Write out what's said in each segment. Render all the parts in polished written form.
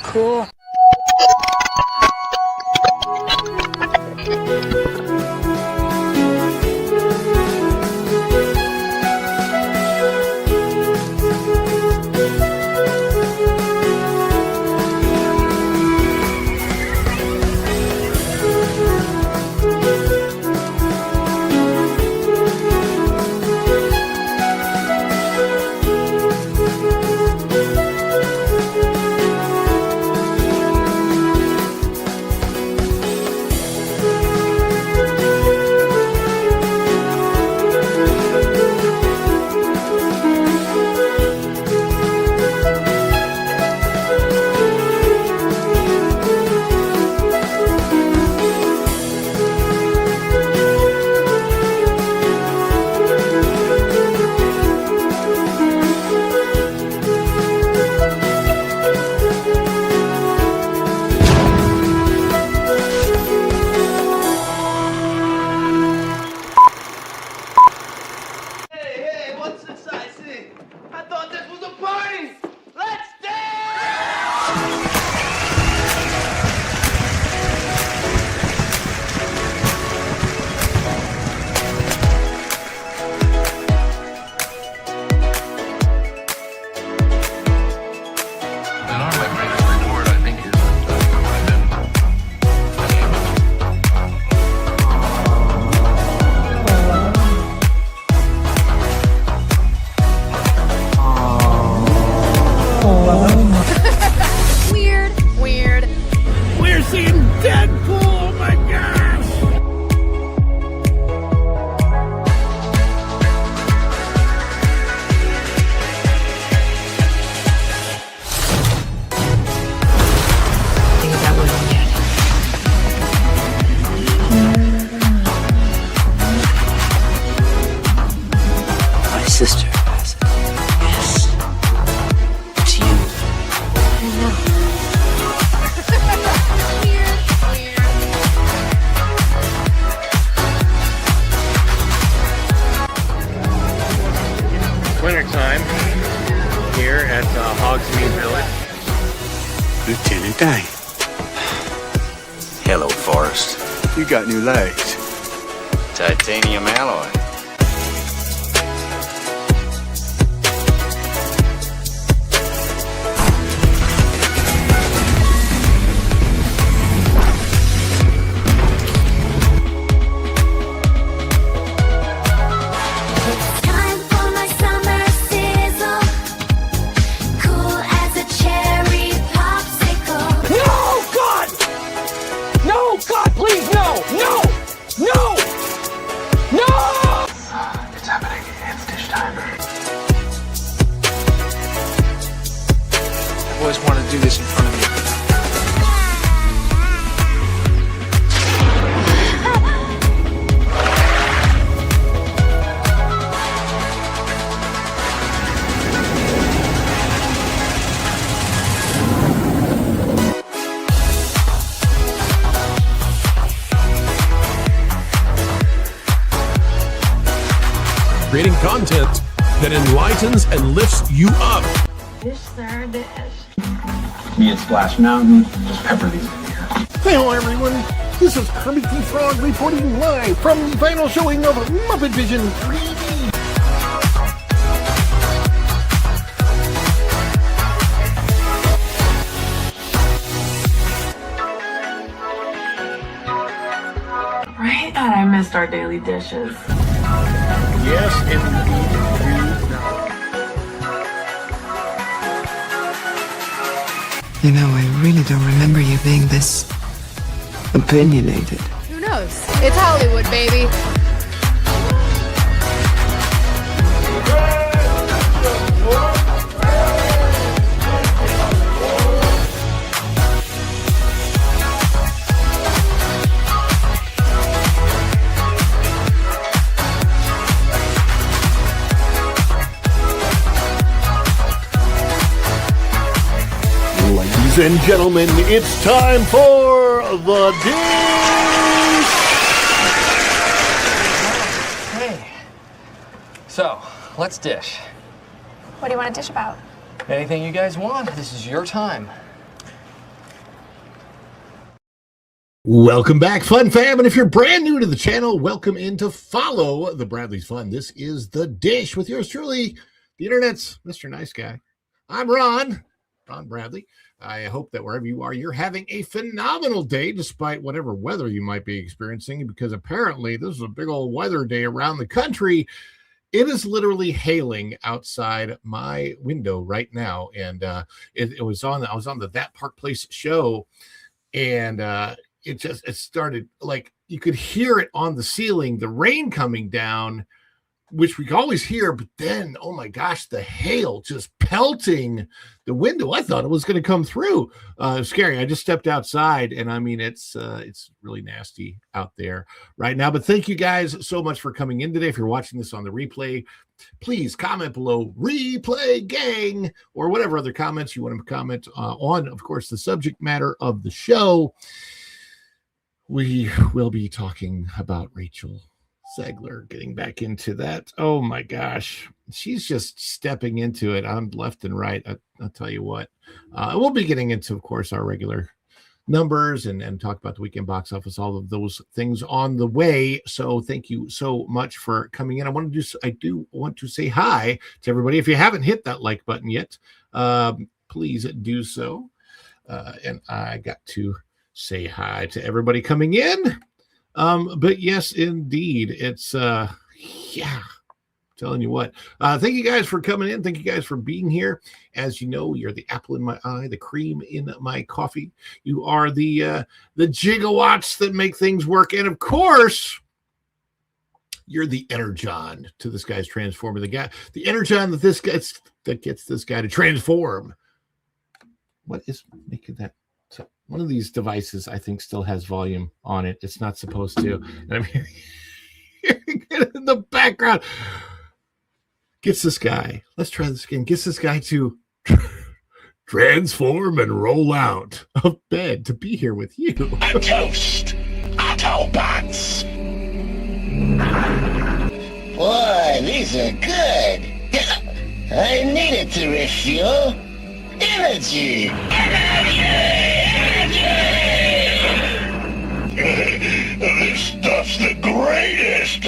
Cool. Weird. We're seeing Deadpool! Oh my gosh! I think that wasn't yet. My sister has it. Yes. It's you. I know. Wintertime here at Hogsmeade Village. Lieutenant Dane. Hello, Forrest. You got new legs. Titanium alloy. Time for my summer sizzle, cool as a cherry popsicle. No, God! No, God, please, no! No! No! No! It's happening. It's dish time. I've always wanted to do this in front of you. Creating content that enlightens and lifts you up. Dish, sir, dish. Me at Splash Mountain, just pepper these in here. Hello, everyone. This is Kermit the Frog reporting live from the final showing of Muppet Vision 3D. Right? God, I missed our daily dishes. Yes, indeed. You know, I really don't remember you being this opinionated. Who knows? It's Hollywood, baby. Ladies Ladies and gentlemen, it's time for the dish. Hey. So, let's dish. What do you want to dish about? Anything you guys want. This is your time. Welcome back, Fun Fam, and if you're brand new to the channel, welcome in to follow the Bradley's Fun. This is The Dish with yours truly, the internet's Mr. Nice Guy. I'm Ron Bradley. I hope that wherever you are, you're having a phenomenal day despite whatever weather you might be experiencing, because apparently this is a big old weather day around the country. It is literally hailing outside my window right now, and I was on the That Park Place show, and it started, like, you could hear it on the ceiling, the rain coming down, which we always hear, but then, oh my gosh, the hail just pelting the window. I thought it was going to come through. Scary. I just stepped outside, and I mean, it's really nasty out there right now. But thank you guys so much for coming in today. If you're watching this on the replay, please comment below "Replay Gang" or whatever other comments you want to comment on, of course, the subject matter of the show. We will be talking about Rachel Zegler, getting back into that. Oh my gosh, she's just stepping into it on left and right. I'll tell you what. We'll be getting into, of course, our regular numbers and talk about the weekend box office, all of those things on the way. So thank you so much for coming in. I do want to say hi to everybody. If you haven't hit that like button yet, please do so. And I got to say hi to everybody coming in. But yes, indeed, it's telling you what. Thank you guys for coming in. Thank you guys for being here. As you know, you're the apple in my eye, the cream in my coffee. You are the gigawatts that make things work, and of course, you're the energon to this guy's transformer. The energon that gets this guy to transform. What is making that? So one of these devices, I think, still has volume on it. It's not supposed to. And I'm hearing it in the background. Gets this guy. Let's try this again. Gets this guy to transform and roll out of bed to be here with you. A toast, Autobots. Boy, these are good. I needed to refuel. Energy. This stuff's the greatest.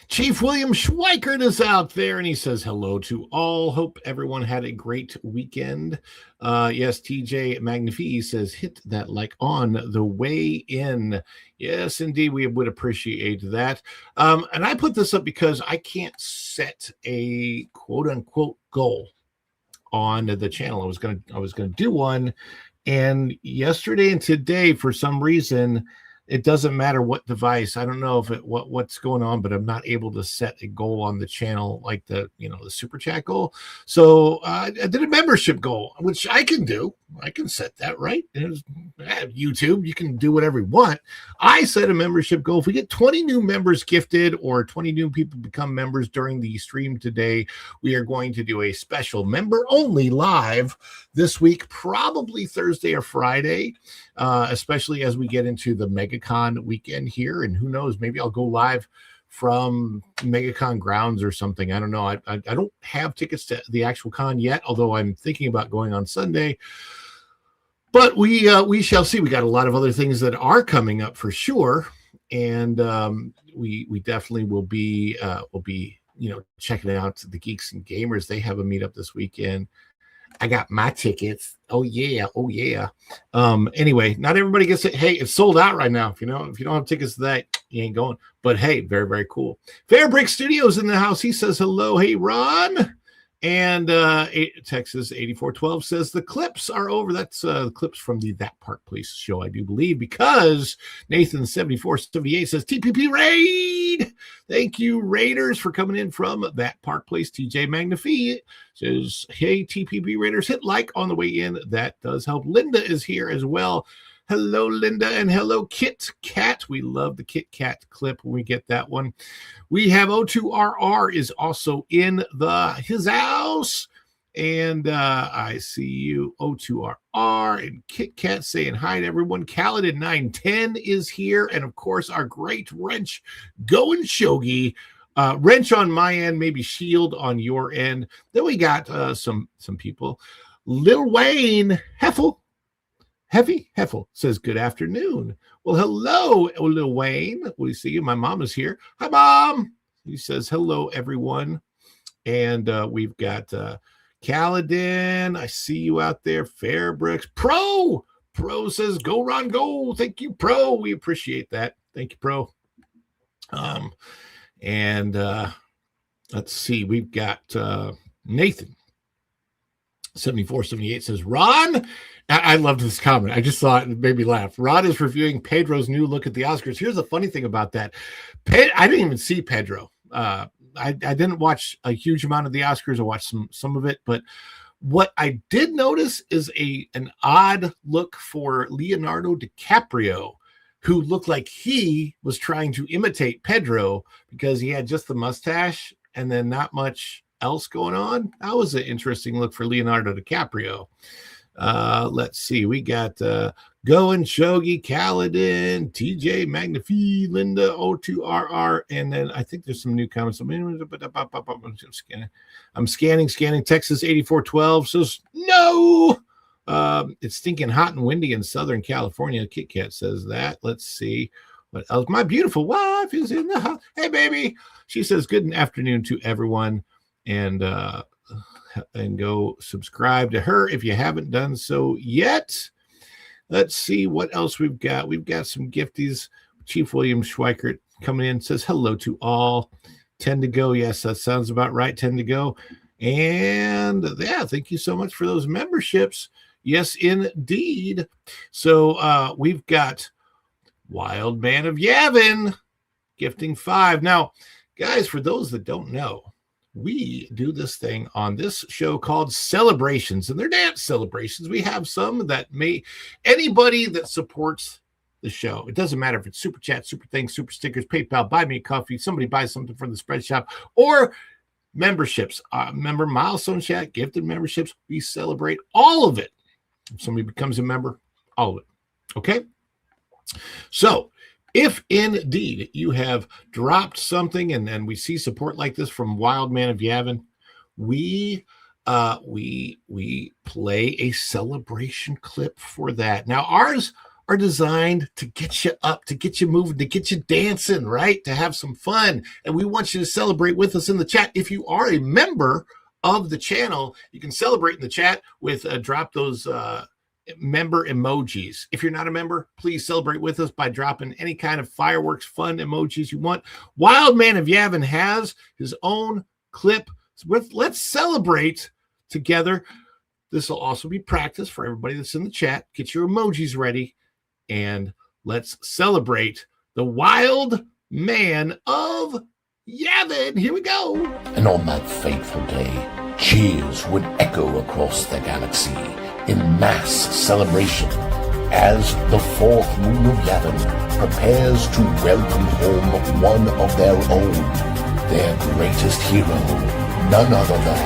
Chief William Schweikert is out there, and he says hello to all. Hope everyone had a great weekend. Yes, TJ Magnifi says hit that like on the way in. Yes, indeed, we would appreciate that. And I put this up because I can't set a quote-unquote goal on the channel. I was gonna do one, and yesterday and today, for some reason, it doesn't matter what device. I don't know if what's going on, but I'm not able to set a goal on the channel, like the super chat goal. So I did a membership goal, which I can do. I can set that, right? YouTube, you can do whatever you want. I set a membership goal. If we get 20 new members gifted or 20 new people become members during the stream today, we are going to do a special member only live this week, probably Thursday or Friday, especially as we get into the MegaCon weekend here. And who knows, maybe I'll go live from MegaCon grounds or something. I don't know. I don't have tickets to the actual con yet, although I'm thinking about going on Sunday. But we shall see. We got a lot of other things that are coming up for sure, and we definitely will be checking out the Geeks and Gamers. They have a meetup this weekend. I got my tickets. Oh yeah. Anyway, not everybody gets it. Hey, it's sold out right now. If you don't have tickets to that, you ain't going. But hey, very, very cool. Fairbrick Studios in the house. He says hello. Hey, Ron. And Texas 8412 says the clips are over. That's clips from the That Park Place show, I do believe, because Nathan 7478 says TPP Raid. Thank you, Raiders, for coming in from That Park Place. TJ Magnifi says, hey, TPP Raiders, hit like on the way in. That does help. Linda is here as well. Hello, Linda, and hello, Kit Kat. We love the Kit Kat clip when we get that one. We have O2RR is also in his house. And I see you, O2RR, and Kit Kat saying hi to everyone. Kaladin 910 is here. And of course, our great Wrench going Shogi. Wrench on my end, maybe Shield on your end. Then we got some people. Lil Wayne Heffel. Heavy Heffel says, good afternoon. Well, hello, Lil Wayne. We see you. My mom is here. Hi, Mom. He says, hello, everyone. And we've got Kaladin. I see you out there. Fairbrooks. Pro says, go, Ron, go. Thank you, Pro. We appreciate that. Thank you, Pro. And let's see. We've got Nathan. 7478 says, Ron, I loved this comment. I just thought it made me laugh. Ron is reviewing Pedro's new look at the Oscars. Here's the funny thing about that. I didn't even see Pedro. I didn't watch a huge amount of the Oscars. I watched some of it, but what I did notice is an odd look for Leonardo DiCaprio, who looked like he was trying to imitate Pedro because he had just the mustache and then not much else going on. That was an interesting look for Leonardo DiCaprio. Let's see. We got Going Shogi, Kaladin, TJ, Magnifi, Linda, O2RR, and then I think there's some new comments. I'm scanning. Texas 8412 says no. It's stinking hot and windy in Southern California. Kit Kat says that. Let's see what else. My beautiful wife is in the house. Hey, baby. She says good afternoon to everyone. And go subscribe to her if you haven't done so yet. Let's see what else we've got. We've got some gifties. Chief William Schweikert coming in, says hello to all. 10 to go. Yes, that sounds about right. 10 to go. And yeah, thank you so much for those memberships. Yes, indeed. So we've got Wild Man of Yavin gifting 5. Now, guys, for those that don't know, we do this thing on this show called Celebrations, and they're dance celebrations. We have some that anybody that supports the show, it doesn't matter if it's super chat, super things, super stickers, PayPal, buy me a coffee, somebody buys something from the spread shop, or memberships, member milestone chat, gifted memberships. We celebrate all of it. If somebody becomes a member, all of it. Okay. So if indeed you have dropped something and we see support like this from Wild Man of Yavin, we play a celebration clip for that. Now ours are designed to get you up, to get you moving, to get you dancing, right? To have some fun. And we want you to celebrate with us in the chat. If you are a member of the channel, you can celebrate in the chat with drop those member emojis. If you're not a member, please celebrate with us by dropping any kind of fireworks fun emojis you want. Wild Man of Yavin has his own clip. Let's celebrate together. This will also be practice for everybody that's in the chat. Get your emojis ready and let's celebrate the Wild Man of Yavin. Here we go. And on that fateful day, cheers would echo across the galaxy in mass celebration as the fourth moon of Yavin prepares to welcome home one of their own, their greatest hero, none other than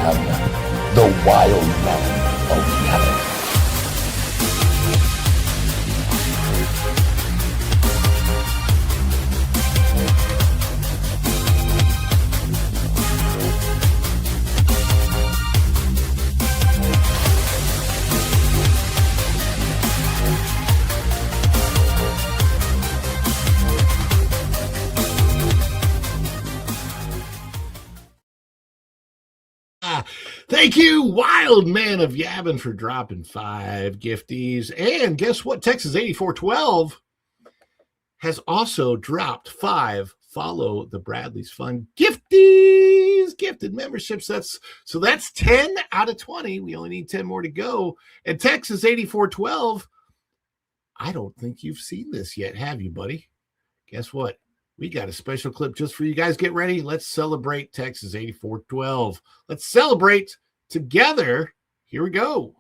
the Wild Man of Yavin. Thank you, Wild Man of Yavin, for dropping 5 gifties. And guess what? Texas 8412 has also dropped 5 Follow the Bradley's Fun gifties, gifted memberships. That's 10 out of 20. We only need 10 more to go. And Texas 8412, I don't think you've seen this yet, have you, buddy? Guess what? We got a special clip just for you guys. Get ready. Let's celebrate Texas 8412. Let's celebrate together. Here we go.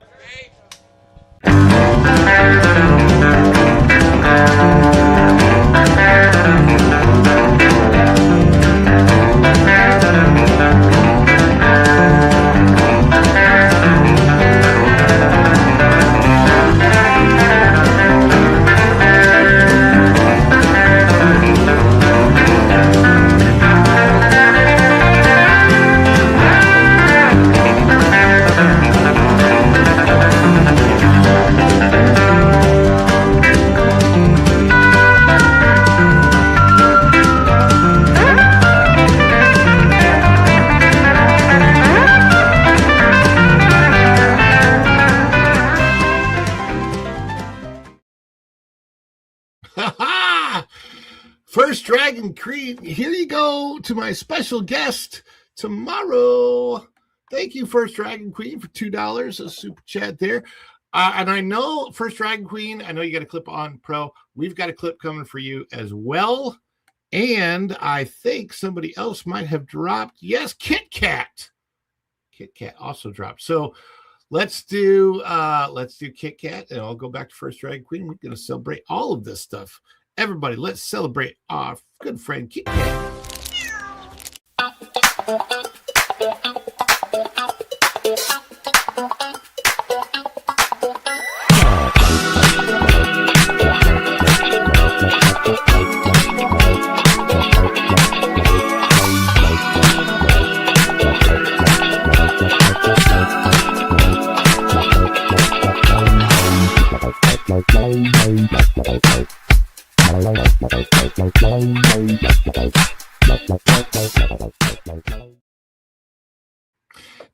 First Dragon Queen, here you go to my special guest tomorrow. Thank you, First Dragon Queen, for $2, a super chat there. And I know, First Dragon Queen, I know you got a clip on Pro. We've got a clip coming for you as well. And I think somebody else might have dropped. Yes, Kit Kat. Kit Kat also dropped. So let's do Kit Kat, and I'll go back to First Dragon Queen. We're going to celebrate all of this stuff. Everybody, let's celebrate our good friend Kit Kat.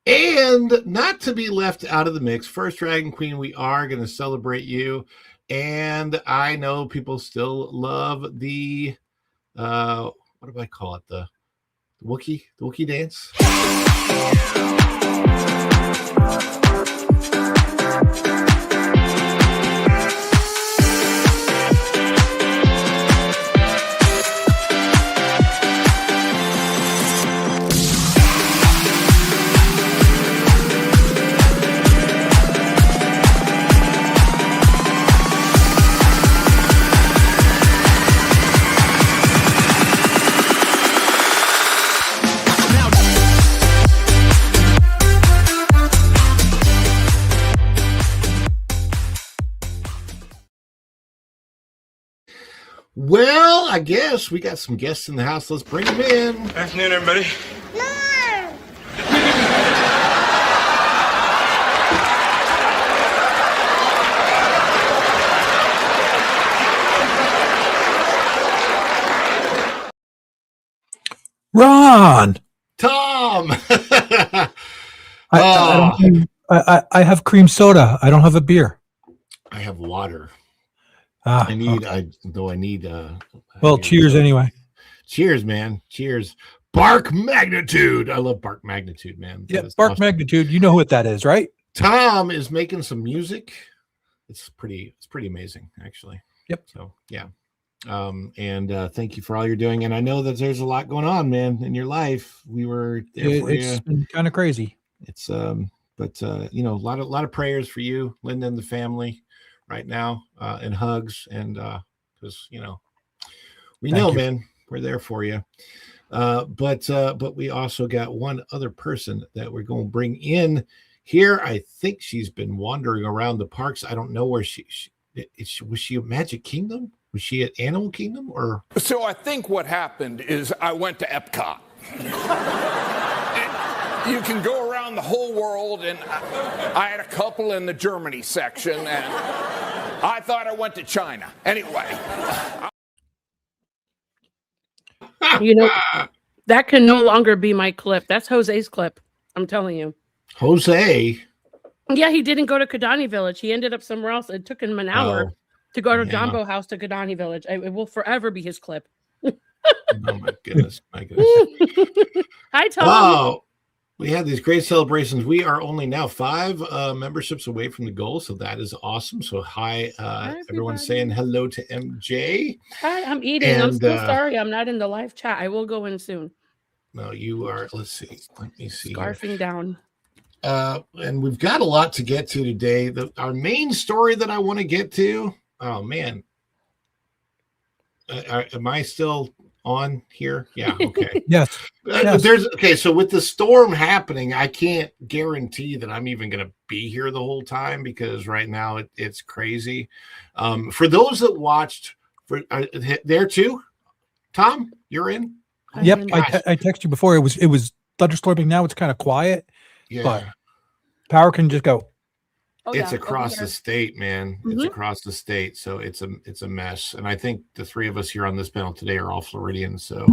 And not to be left out of the mix, First Dragon Queen, we are going to celebrate you. And I know people still love the, what do I call it? The Wookiee dance. Well, I guess we got some guests in the house. Let's bring them in. Afternoon, everybody. Ron! Tom! I have cream soda. I don't have a beer. I have water. I need. Well, cheers anyway. Cheers, man. Cheers. Bark Magnitude. I love Bark Magnitude, man. Yeah, Bark awesome. Magnitude. You know what that is, right? Tom is making some music. It's pretty amazing, actually. Yep. So yeah. And thank you for all you're doing. And I know that there's a lot going on, man, in your life. We were there for you. It's been kind of crazy. It's but you know, a lot of prayers for you, Linda, and the family right now, and hugs, and because you know, we know, man, we're there for you. But we also got one other person that we're going to bring in here. I think she's been wandering around the parks. I don't know where was she at Magic Kingdom? Was she at Animal Kingdom or? So I think what happened is I went to Epcot. You can go around the whole world, and I had a couple in the Germany section, and I thought I went to China. Anyway. You know, that can no longer be my clip. That's Jose's clip. I'm telling you. Jose? Yeah, he didn't go to Kidani Village. He ended up somewhere else. It took him an hour to go to Jumbo House to Kidani Village. It will forever be his clip. Oh, my goodness. Hi, Tom. Oh, we had these great celebrations. We are only now 5 memberships away from the goal, so that is awesome. So hi, everyone's saying hello to MJ. Hi, I'm eating. And, I'm so sorry I'm not in the live chat. I will go in soon. No, you are. Let's see. Let me see. Scarfing down. And we've got a lot to get to today. Our main story that I want to get to. Oh man, am I still on here? Yeah. Okay. Yes. So with the storm happening, I can't guarantee that I'm even going to be here the whole time because right now it's crazy. For those that watched, there too, Tom, you're in. Yep. I texted you before. It was thunderstorming. Now it's kind of quiet. Yeah. But power can just go. It's across the state, man. Mm-hmm. It's across the state, so it's a mess. And I think the 3 of us here on this panel today are all Floridians, so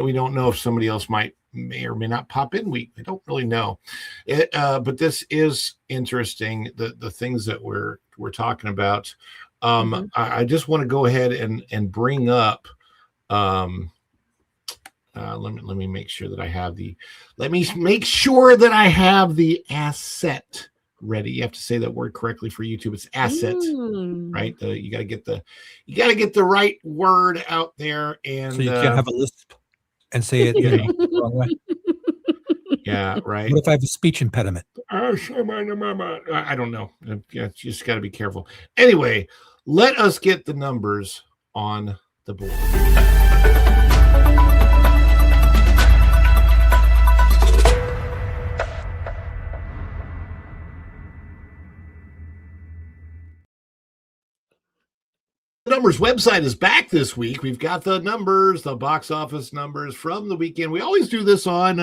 we don't know if somebody else may or may not pop in. We don't really know. But this is interesting. The things that we're talking about. I just want to go ahead and bring up. Let me make sure that I have the. Let me make sure that I have the asset ready. You have to say that word correctly for YouTube. It's asset, right? You got to get the right word out there, and so you can't have a lisp and say it the wrong way. Yeah, right. What if I have a speech impediment? I don't know. You just got to be careful. Anyway, let us get the numbers on the board. The Numbers website is back this week. We've got the numbers, the box office numbers from the weekend. We always do this on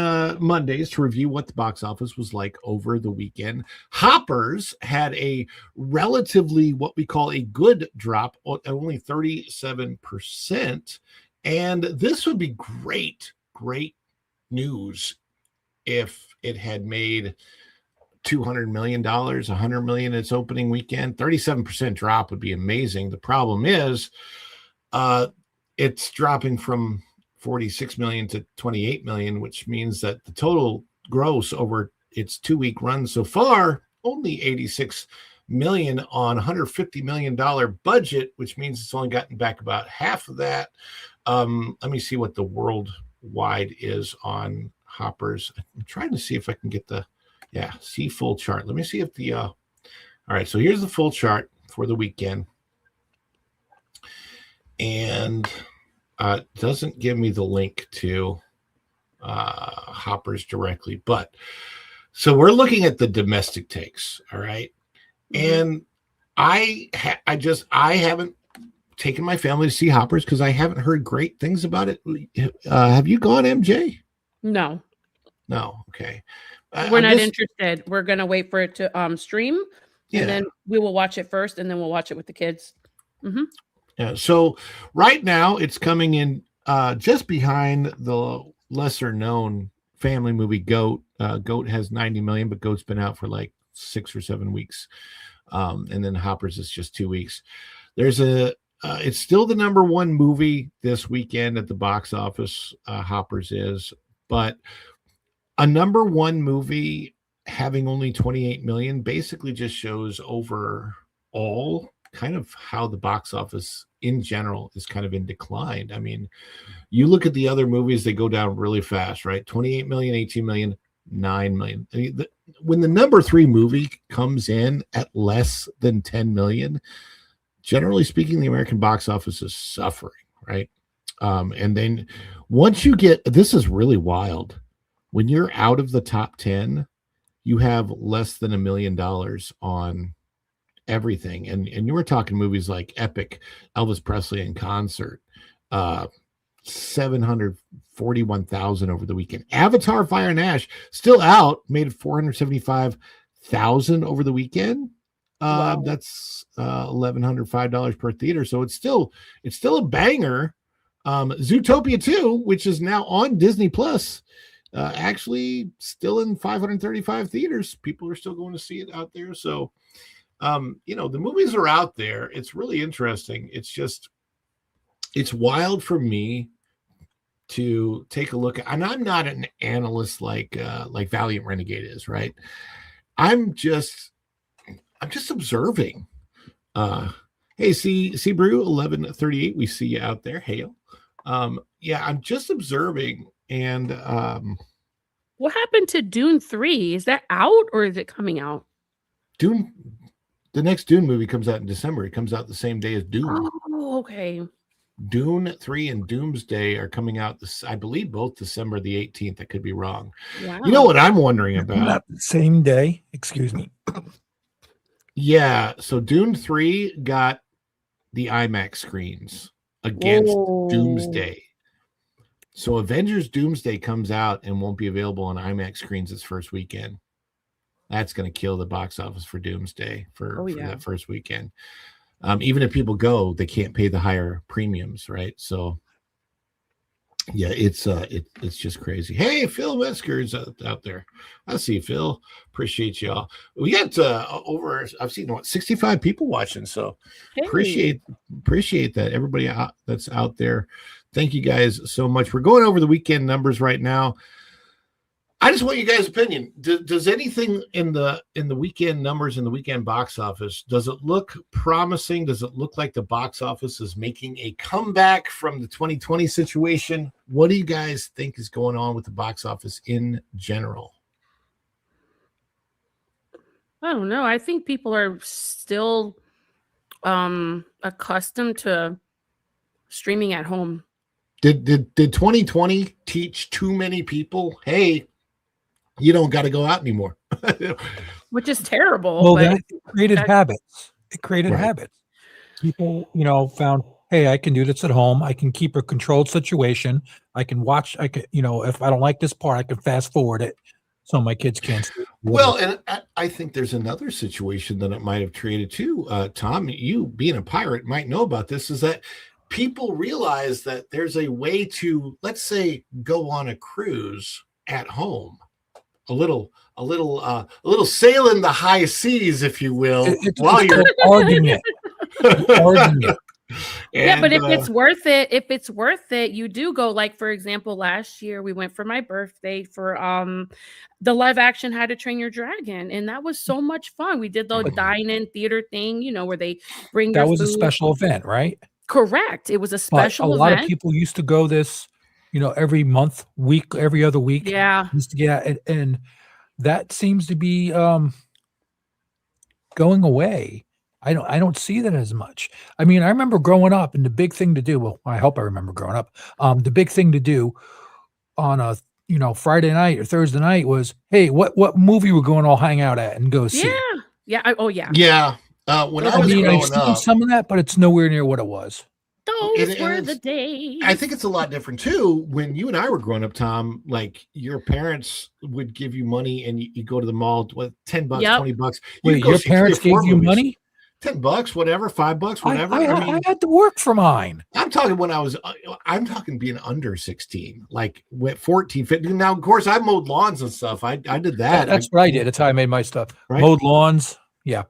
Mondays to review what the box office was like over the weekend. Hoppers had a relatively, what we call a good drop, at only 37%. And this would be great news if it had made $200 million, $100 million its opening weekend. 37% drop would be amazing. The problem is it's dropping from 46 million to 28 million, which means that the total gross over its 2-week run so far, only 86 million on $150 million budget, which means it's only gotten back about half of that. Let me see what the worldwide is on Hoppers. I'm trying to see if I can get see full chart. Let me see if all right, so here's the full chart for the weekend. And it doesn't give me the link to Hoppers directly, but so we're looking at the domestic takes, all right? And I haven't taken my family to see Hoppers because I haven't heard great things about it. Have you gone, MJ? No. Okay. We're not interested. We're going to wait for it to stream, and then we will watch it first, and then we'll watch it with the kids. Yeah. So right now it's coming in just behind the lesser known family movie Goat. Goat has 90 million, but Goat's been out for like 6 or 7 weeks. And then Hoppers is just 2 weeks. There's it's still the number one movie this weekend at the box office. Hoppers is, but a number one movie having only 28 million basically just shows overall kind of how the box office in general is kind of in decline. I mean, you look at the other movies, they go down really fast, right? 28 million, 18 million, 9 million. I mean, when the number 3 movie comes in at less than 10 million, generally speaking, the American box office is suffering, right? And then once you get, this is really wild. When you're out of the top 10, you have less than $1 million on everything. And you were talking movies like Epic, Elvis Presley in Concert, 741,000 over the weekend. Avatar Fire and Ash still out, made 475,000 over the weekend. Wow. That's $1,105 per theater. So it's still a banger. Zootopia 2, which is now on Disney Plus, actually still in 535 theaters. People are still going to see it out there. So, the movies are out there. It's really interesting. It's wild for me to take a look at, and I'm not an analyst like Valiant Renegade is, right? I'm just observing. Hey, see Brew 1138. We see you out there. Hail. I'm just observing. And what happened to Dune 3? Is that out or is it coming out? Dune, the next Dune movie comes out in December. It comes out the same day as Dune. Oh, okay. Dune 3 and Doomsday are coming out I believe both December the 18th. I could be wrong. Wow. You know what I'm wondering about? Not the same day. Excuse me. Yeah. So Dune 3 got the IMAX screens against Doomsday. So Avengers Doomsday comes out and won't be available on IMAX screens its first weekend. That's going to kill the box office for Doomsday for that first weekend. Even if people go, they can't pay the higher premiums, right? So Yeah, it's just crazy. Hey, Phil Whiskers out there. I see Phil. Appreciate y'all. We got over. I've seen 65 people watching. So appreciate that everybody that's out there. Thank you guys so much. We're going over the weekend numbers right now. I just want you guys' opinion. Does anything in the weekend numbers in the weekend box office, does it look promising? Does it look like the box office is making a comeback from the 2020 situation? What do you guys think is going on with the box office in general? I don't know. I think people are still accustomed to streaming at home. Did 2020 teach too many people, hey, you don't got to go out anymore? Which is terrible. Well, but that created habits. It created habits. People, found, hey, I can do this at home. I can keep a controlled situation. I can watch. I can, if I don't like this part, I can fast forward it so my kids can't see it. Well, and I think there's another situation that it might have created too. Tom, you being a pirate might know about this, is that people realize that there's a way to, let's say, go on a cruise at home. A little sail in the high seas, if you will, while you're arguing it. Yeah, but if it's worth it, you do go. Like, for example, last year we went for my birthday for the live action How to Train Your Dragon, and that was so much fun. We did the dine-in theater thing, where they bring that your was food. a special event, right? Correct. It was a special event. A lot of people used to go this, every month, every other week. Yeah. Used to get, and that seems to be going away. I don't see that as much. I mean, I remember growing up, and the big thing to do, well, I hope I remember growing up, the big thing to do on a Friday night or Thursday night was, hey, what movie we're going to all hang out at and go see? Yeah. Oh yeah. Yeah. When I was growing up, some of that, but it's nowhere near what it was. Those were the days. I think it's a lot different too. When you and I were growing up, Tom, like your parents would give you money and you go to the mall, $10, $20. Wait, your parents gave you money? $10, whatever, $5, whatever. I had to work for mine. I'm talking I'm talking being under 16, like 14, 15. Now, of course, I mowed lawns and stuff. I did that. That's what I did. That's how I made my stuff. Right? Mowed lawns. Yeah.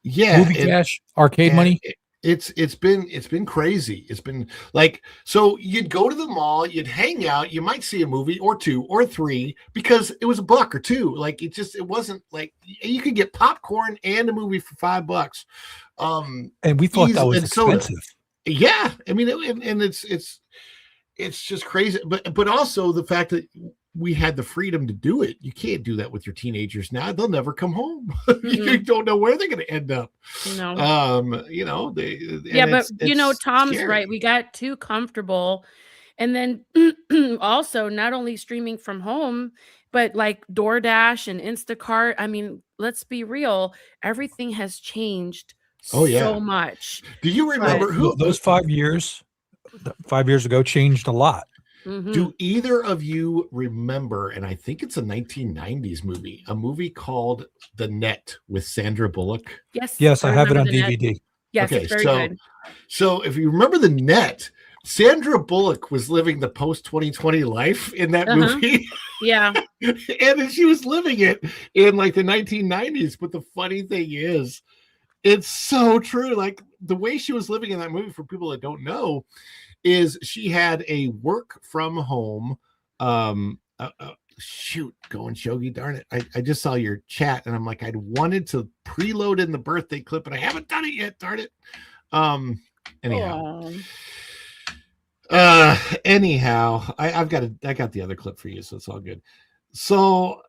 Movie cash, arcade money. It's been crazy. It's been like, so you'd go to the mall, you'd hang out, you might see a movie or two or three because it was $1 or $2. Like it wasn't like you could get popcorn and a movie for $5. And we thought that was expensive. Yeah, I mean, it's just crazy. But also the fact that we had the freedom to do it. You can't do that with your teenagers now. They'll never come home. You don't know where they're going to end up. No. But Tom's scary. right. We got too comfortable. And then also not only streaming from home, but like DoorDash and Instacart. I mean, let's be real. Everything has changed so much. Do you remember those 5 years? 5 years ago changed a lot. Mm-hmm. Do either of you remember, and I think it's a 1990s movie, a movie called The Net with Sandra Bullock? Yes, I have it on DVD. Yes, it's very good. So if you remember The Net, Sandra Bullock was living the post-2020 life in that movie. Yeah. And she was living it in like the 1990s. But the funny thing is, it's so true. Like the way she was living in that movie, for people that don't know, is she had a work from home going Shogi, darn it. I just saw your chat and I'm like, I'd wanted to preload in the birthday clip and I haven't done it yet, darn it. Anyhow, I got the other clip for you, so it's all good. So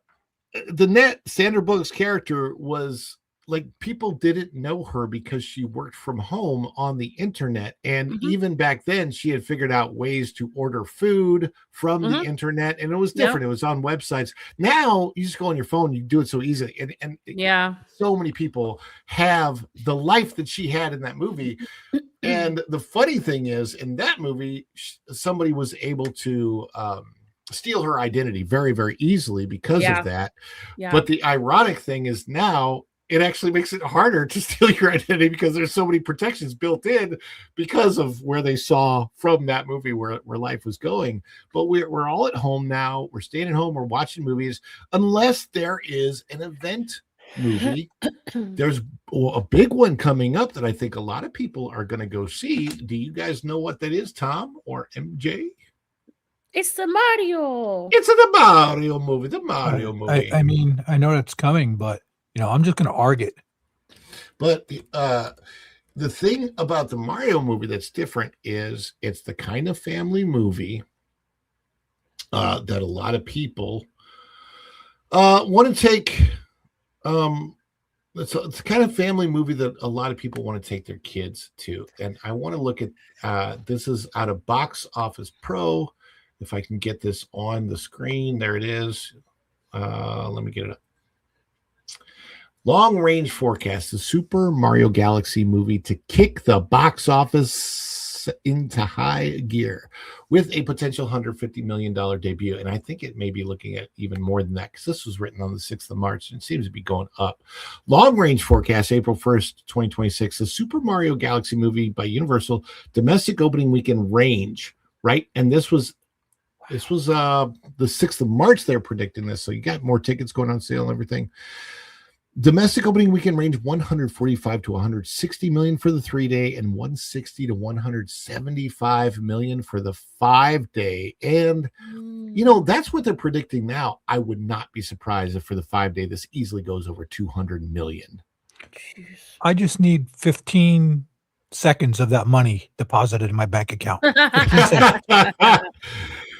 The Net, Sandra Bullock's character was like, people didn't know her because she worked from home on the internet. And even back then she had figured out ways to order food from the internet, and it was different. It was on websites. Now you just go on your phone, you do it so easily. And so many people have the life that she had in that movie. And the funny thing is, in that movie, somebody was able to steal her identity very, very easily because of that. But the ironic thing is now it actually makes it harder to steal your identity because there's so many protections built in because of where they saw from that movie where life was going. But we're all at home now. We're staying at home. We're watching movies unless there is an event movie. There's a big one coming up that I think a lot of people are going to go see. Do you guys know what that is, Tom or MJ? It's the Mario. It's the Mario movie. The Mario movie. I mean, I know that's coming, but I'm just going to argue it. But the thing about the Mario movie that's different is it's the kind of family movie that a lot of people want to take. It's the kind of family movie that a lot of people want to take their kids to. And I want to look at this is out of Box Office Pro. If I can get this on the screen, there it is. Let me get it up. Long range forecast, the Super Mario Galaxy movie to kick the box office into high gear with a potential $150 million debut. And I think it may be looking at even more than that because this was written on the 6th of March and seems to be going up. Long range forecast, April 1st, 2026, the Super Mario Galaxy movie by Universal, domestic opening weekend range, right? And this was the 6th of March. They're predicting this. So you got more tickets going on sale and everything. Domestic opening weekend range 145 to 160 million for the 3-day and 160 to 175 million for the 5-day. And that's what they're predicting now. I would not be surprised if for the 5-day this easily goes over 200 million. I just need 15 seconds of that money deposited in my bank account.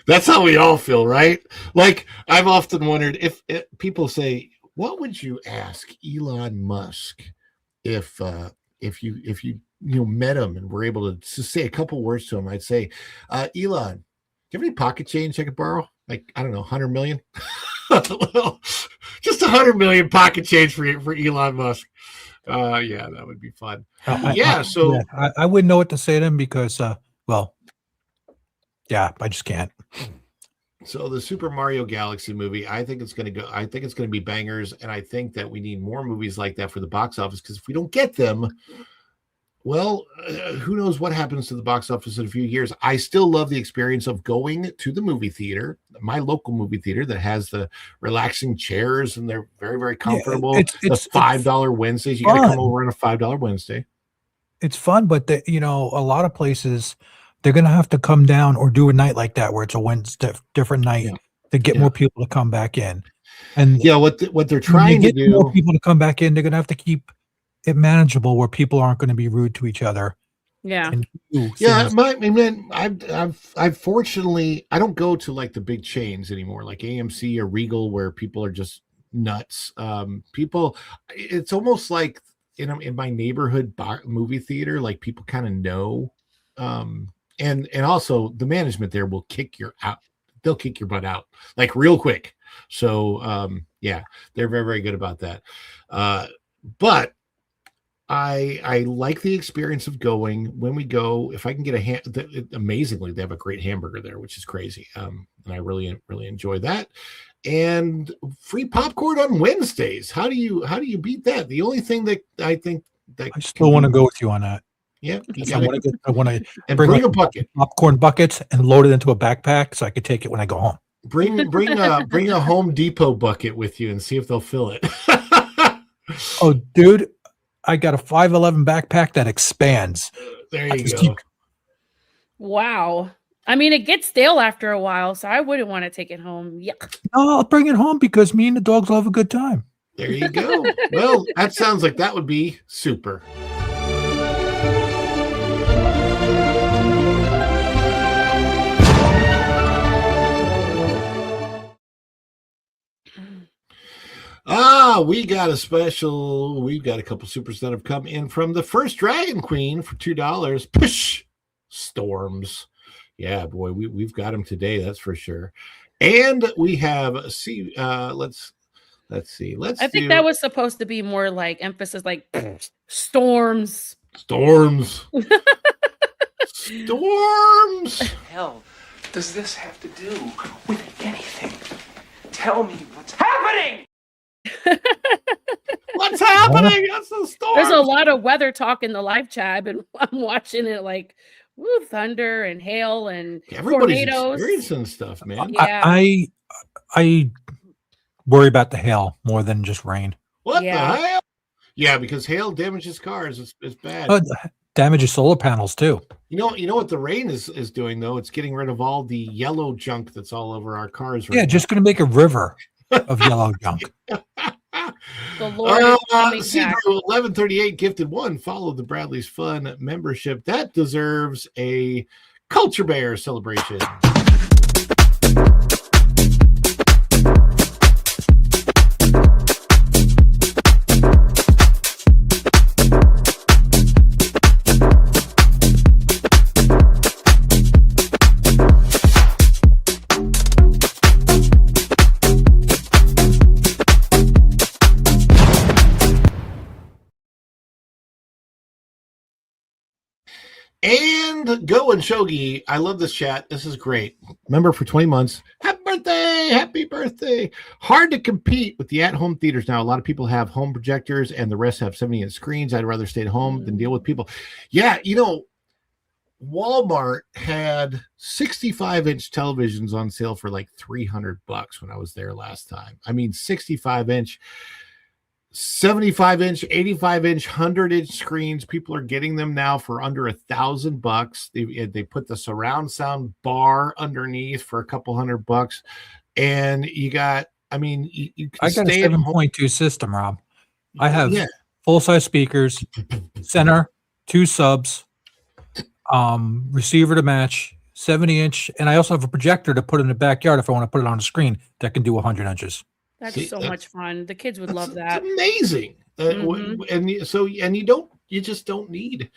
That's how we all feel, right? Like I've often wondered if people say, what would you ask Elon Musk if you met him and were able to say a couple words to him? I'd say, Elon, do you have any pocket change I could borrow? Like, I don't know, 100 million? Well, just 100 million pocket change for Elon Musk. Yeah, that would be fun. I wouldn't know what to say to him because, I just can't. So the Super Mario Galaxy movie, I think it's going to be bangers. And I think that we need more movies like that for the box office, because if we don't get them, well, who knows what happens to the box office in a few years. I still love the experience of going to the movie theater, my local movie theater that has the relaxing chairs and they're very, very comfortable. The $5 Wednesdays. You got to come over on a $5 Wednesday. It's fun, but a lot of places, they're going to have to come down or do a night like that where it's a Wednesday, different night to get more people to come back in. And what they're trying to do, more people to come back in, they're going to have to keep it manageable where people aren't going to be rude to each other. Yeah. I've fortunately, I don't go to like the big chains anymore, like AMC or Regal, where people are just nuts. It's almost like in my neighborhood movie theater, like people kind of know, and also the management there will kick your out. They'll kick your butt out like real quick. So they're very, very good about that. But I like the experience of going. When we go, if I can get amazingly, they have a great hamburger there, which is crazy. And I really, really enjoy that. And free popcorn on Wednesdays. How do you beat that? The only thing that I think that I still want to go with you on that. Yeah, I want to bring a bucket, popcorn buckets, and load it into a backpack so I could take it when I go home. Bring a Home Depot bucket with you and see if they'll fill it. Oh, dude, I got a 5'11" backpack that expands. There you go. Wow. I mean, it gets stale after a while, so I wouldn't want to take it home. Yeah. No, I'll bring it home because me and the dogs will have a good time. There you go. Well, that sounds like that would be super. We've got a couple supers that have come in from the First Dragon Queen for $2. Push Storms. Yeah, boy, we've got them today, that's for sure. And we have let's see. I think that was supposed to be more like emphasis, like storms. Storms. Hell does this have to do with anything? Tell me what's happening. What's happening? That's the storm. There's a lot of weather talk in the live chat, and I'm watching it like, woo, thunder and hail and Everybody's tornadoes. experiencing stuff, man. Yeah. I worry about the hail more than just rain. What the hell? Yeah, because hail damages cars. It's bad. Damages solar panels too. You know what the rain is doing though? It's getting rid of all the yellow junk that's all over our cars right Yeah, just going to make a river of yellow junk. The Lord is coming back. 1138 gifted one. Follow the Bradley's Fun membership. That deserves a Culture Bear celebration. And Go and Shogi, I love this chat. This is great. Remember, for 20 months, happy birthday, happy birthday. Hard to compete with the at-home theaters now. A lot of people have home projectors and the rest have 70-inch screens. I'd rather stay at home than deal with people. Yeah, Walmart had 65-inch televisions on sale for like $300 when I was there last time. I mean, 65-inch. 75-inch, 85-inch, 100-inch screens. People are getting them now for under $1,000. They put the surround sound bar underneath for a couple $100, and you got. I mean, you can I got a stay at home. 7.2 system, Rob. I have Yeah. full-size speakers, center, 2 subs, receiver to match, 70-inch, and I also have a projector to put in the backyard if I want to put it on a screen that can do 100 inches. That's so much fun. The kids would love that. It's amazing. And you just don't need.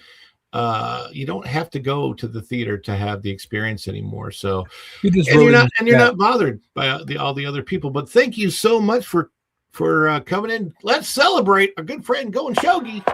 You don't have to go to the theater to have the experience anymore. So you're not bothered by all the other people. But thank you so much for coming in. Let's celebrate our good friend Go and Shogi.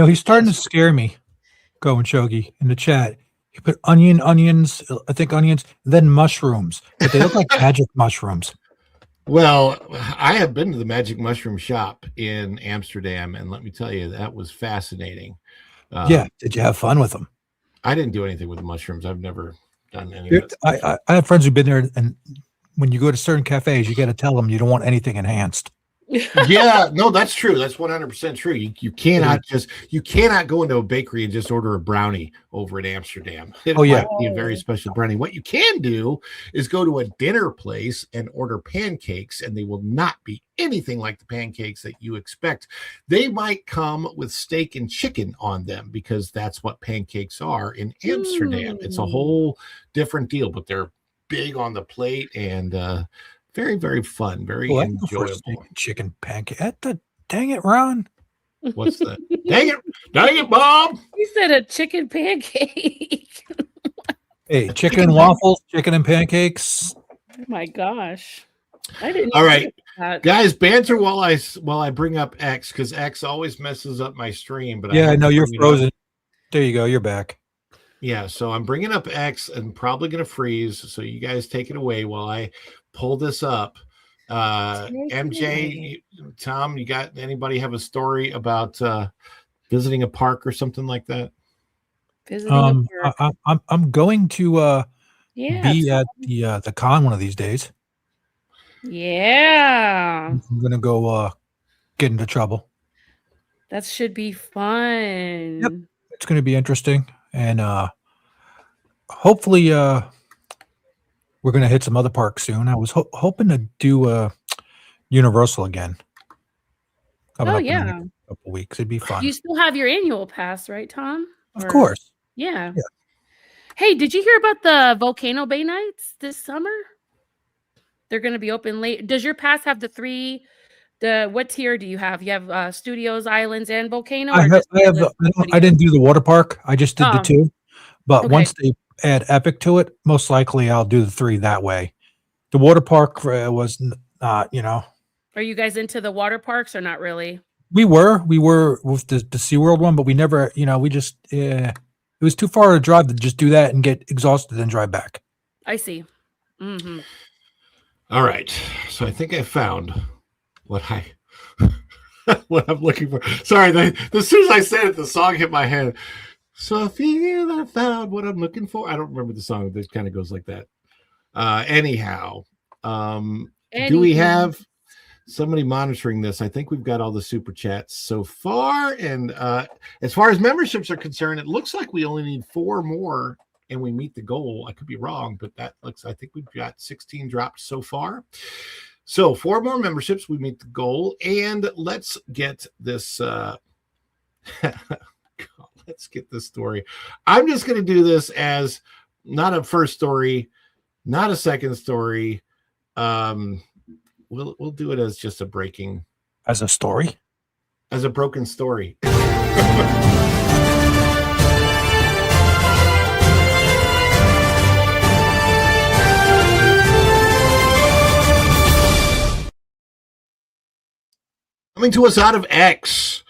He's starting to scare me. Go and Shogi in the chat. He put onions, I think onions, then mushrooms. But they look like magic mushrooms. Well, I have been to the Magic Mushroom Shop in Amsterdam, and let me tell you, that was fascinating. Yeah. Did you have fun with them? I didn't do anything with the mushrooms. I've never done any of it. I have friends who've been there, and when you go to certain cafes, you got to tell them you don't want anything enhanced. Yeah, no, that's true. That's 100% true. You cannot go into a bakery and just order a brownie over in Amsterdam. It might be a very special brownie. What you can do is go to a dinner place and order pancakes, and they will not be anything like the pancakes that you expect. They might come with steak and chicken on them because that's what pancakes are in Amsterdam. It's a whole different deal, but they're big on the plate and very, very fun, very enjoyable. Chicken pancake. Dang it, Ron. What's that? Dang it, Bob. You said a chicken pancake. Hey, chicken and waffles, chicken and pancakes. Oh my gosh. I didn't. All right, guys, banter while I bring up X, because X always messes up my stream. But I know you're frozen. There you go. You're back. Yeah, so I'm bringing up X and probably going to freeze. So you guys take it away while I pull this up. MJ, Tom, you got anybody have a story about visiting a park or something like that? Visiting a park. I'm going to be at the con one of these days. Yeah. I'm gonna go get into trouble. That should be fun. Yep. It's gonna be interesting, and hopefully we're gonna hit some other parks soon. I was hoping to do Universal again. Coming up in the next couple weeks. It'd be fun. You still have your annual pass, right, Tom? Of course. Yeah. Hey, did you hear about the Volcano Bay nights this summer? They're going to be open late. Does your pass have the 3 What tier do you have? You have Studios, Islands, and Volcano? I Or have, just I, have I didn't do the water park. I just did the Oh. 2. But Okay. once they add Epic to it, most likely I'll do the 3 that way. The water park was not, Are you guys into the water parks or not really? we were with the SeaWorld one, but we never, we just, it was too far to drive to just do that and get exhausted and drive back. I see. Mm-hmm. All right. So I think I found what what I'm looking for. Sorry, as soon as I said it, the song hit my head. So I feel I found what I'm looking for. I don't remember the song. It kind of goes like that. Anyhow, do we have somebody monitoring this? I think we've got all the super chats so far. And as far as memberships are concerned, it looks like we only need 4 more and we meet the goal. I could be wrong, but I think we've got 16 dropped so far. So 4 more memberships, we meet the goal. And let's get this let's get this story. I'm just going to do this as not a first story, not a second story. We'll do it as just a breaking. As a story? As a broken story. Coming to us out of X.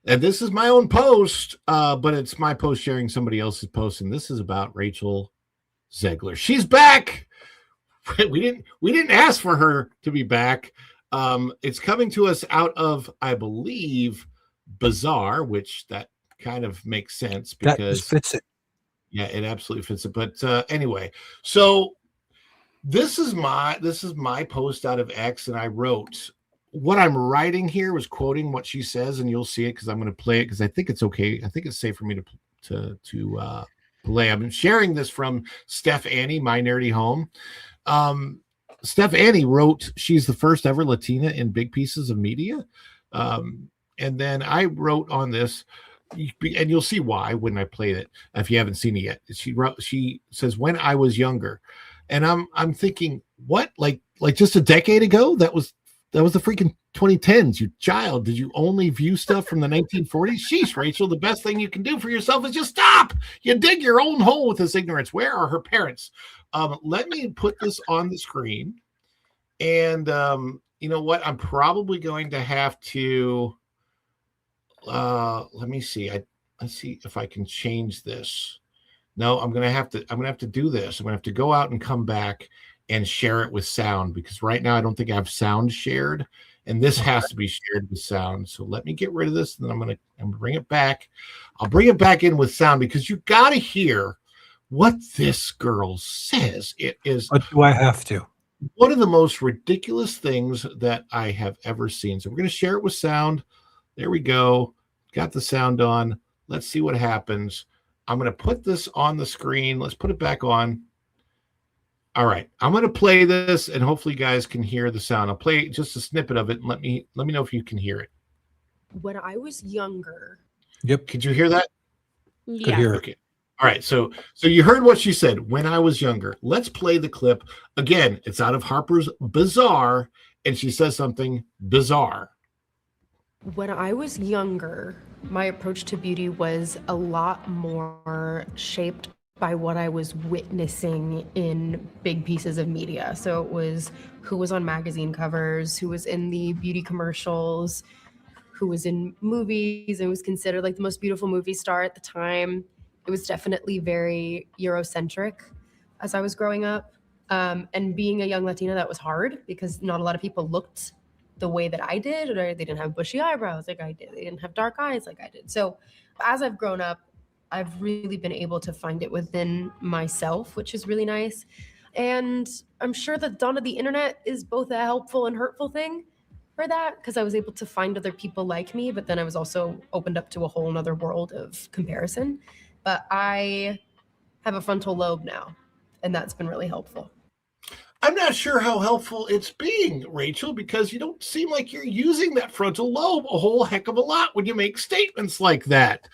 And this is my own post, but it's my post sharing somebody else's post, and this is about Rachel Zegler. She's back. We didn't ask for her to be back. It's coming to us out of, I believe, Bizarre, which that kind of makes sense because that just fits it. Yeah, it absolutely fits it. But anyway, so this is my post out of X, and I wrote. What I'm writing here was quoting what she says, and you'll see it because I'm going to play it because I think it's okay. I think it's safe for me to play. I'm sharing this from Steph Annie, My Nerdy Home. Steph Annie wrote, she's the first ever Latina in big pieces of media. And then I wrote on this, and you'll see why when I play it if you haven't seen it yet. She says, when I was younger, and I'm thinking, what, like just a decade ago? That was the freaking 2010s, you child. Did you only view stuff from the 1940s? Sheesh, Rachel, the best thing you can do for yourself is just stop. You dig your own hole with this ignorance. Where are her parents? Let me put this on the screen. And you know what? I'm probably going to have to, let me see. Let's see if I can change this. No, I'm going to have to do this. I'm going to have to go out and come back and share it with sound, because right now I don't think I have sound shared, and this has to be shared with sound. So let me get rid of this, and then I'm gonna bring it back. I'll bring it back in with sound because you got to hear what this girl says. It is. What do I have to? One of the most ridiculous things that I have ever seen. So we're going to share it with sound. There we go. Got the sound on. Let's see what happens. I'm going to put this on the screen. Let's put it back on. All right, I'm going to play this, and hopefully you guys can hear the sound. I'll play just a snippet of it, and let me know if you can hear it. When I was younger. Yep. Could you hear that? Yeah. Could hear it. Okay. All right, so you heard what she said, when I was younger. Let's play the clip. Again, it's out of Harper's Bizarre, and she says something bizarre. When I was younger, my approach to beauty was a lot more shaped by what I was witnessing in big pieces of media. So it was who was on magazine covers, who was in the beauty commercials, who was in movies and was considered like the most beautiful movie star at the time. It was definitely very Eurocentric as I was growing up. And being a young Latina, that was hard because not a lot of people looked the way that I did, or they didn't have bushy eyebrows like I did. They didn't have dark eyes like I did. So as I've grown up, I've really been able to find it within myself, which is really nice. And I'm sure the dawn of the internet is both a helpful and hurtful thing for that, because I was able to find other people like me, but then I was also opened up to a whole nother world of comparison. But I have a frontal lobe now, and that's been really helpful. I'm not sure how helpful it's being, Rachel, because you don't seem like you're using that frontal lobe a whole heck of a lot when you make statements like that.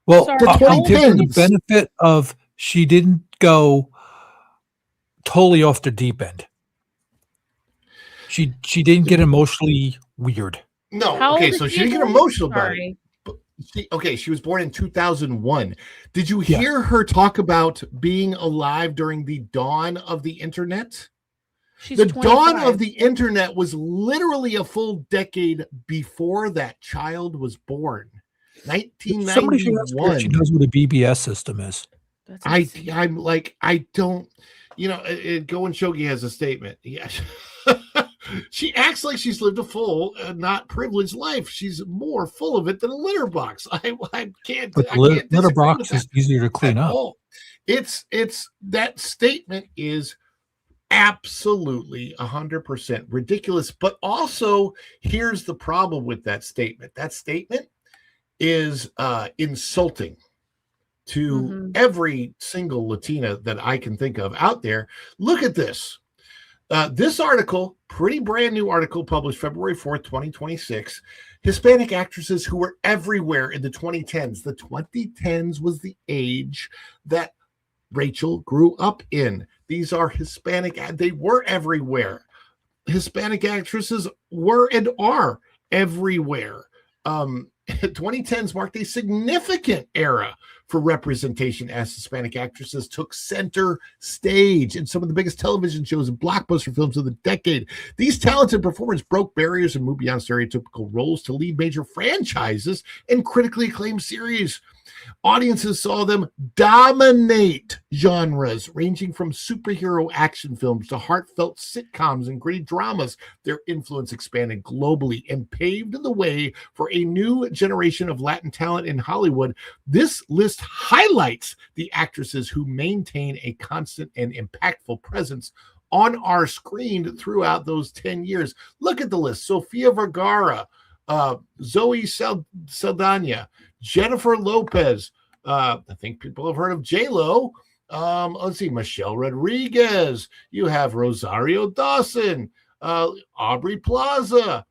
Well, Sorry, I'll give her the benefit of she didn't go totally off the deep end. She didn't get emotionally weird. No, How old okay, is so she she didn't get again? emotional about it. Sorry. She was born in 2001. Did you Yes. hear her talk about being alive during the dawn of the internet? She's The dawn 25. of the internet was literally a full decade before that child was born. Somebody should ask her if she 1991. knows what a BBS system is. That's I'm like, I don't, Go and Shogi has a statement. Yeah. She acts like she's lived a full, not privileged life. She's more full of it than a litter box. I can't. But I the litter can't disagree box with is that easier to clean at up. all. It's that statement is absolutely 100% ridiculous. But also, here's the problem with that statement. That statement is insulting to every single Latina that I can think of out there. Look at this. This article, pretty brand new article published February 4th, 2026. Hispanic actresses who were everywhere in the 2010s. The 2010s was the age that Rachel grew up in. These are Hispanic, they were everywhere. Hispanic actresses were and are everywhere. 2010s marked a significant era for representation as Hispanic actresses took center stage in some of the biggest television shows and blockbuster films of the decade. These talented performers broke barriers and moved beyond stereotypical roles to lead major franchises and critically acclaimed series. Audiences saw them dominate genres ranging from superhero action films to heartfelt sitcoms and gritty dramas. Their influence expanded globally and paved the way for a new generation of Latin talent in Hollywood. This list highlights the actresses who maintain a constant and impactful presence on our screen throughout those 10 years. Look at the list. Sofia Vergara, Zoe Saldana, Jennifer Lopez. I think people have heard of J-Lo. Let's see, Michelle Rodriguez. You have Rosario Dawson, Aubrey Plaza,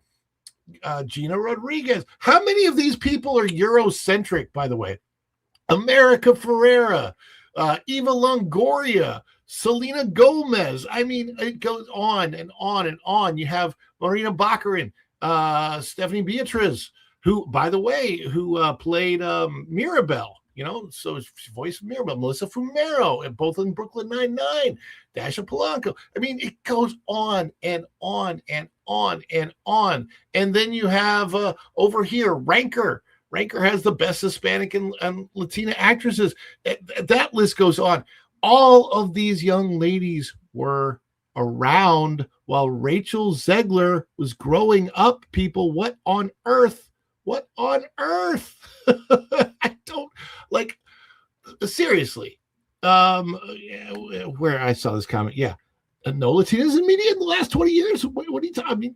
Gina Rodriguez. How many of these people are Eurocentric, by the way? America Ferrera, Eva Longoria, Selena Gomez. I mean, it goes on and on and on. You have Marina Baccarin, Stephanie Beatriz, who, by the way, played Mirabelle, so she voiced Mirabelle, Melissa Fumero, and both in Brooklyn Nine-Nine, Dasha Polanco. I mean, it goes on and on and on and on. And then you have over here, Ranker. Ranker has the best Hispanic and Latina actresses. That list goes on. All of these young ladies were around while Rachel Zegler was growing up, people. What on earth? What on earth? I don't like, seriously. Where I saw this comment. Yeah. No Latinas in media in the last 20 years. What are you talking? I mean,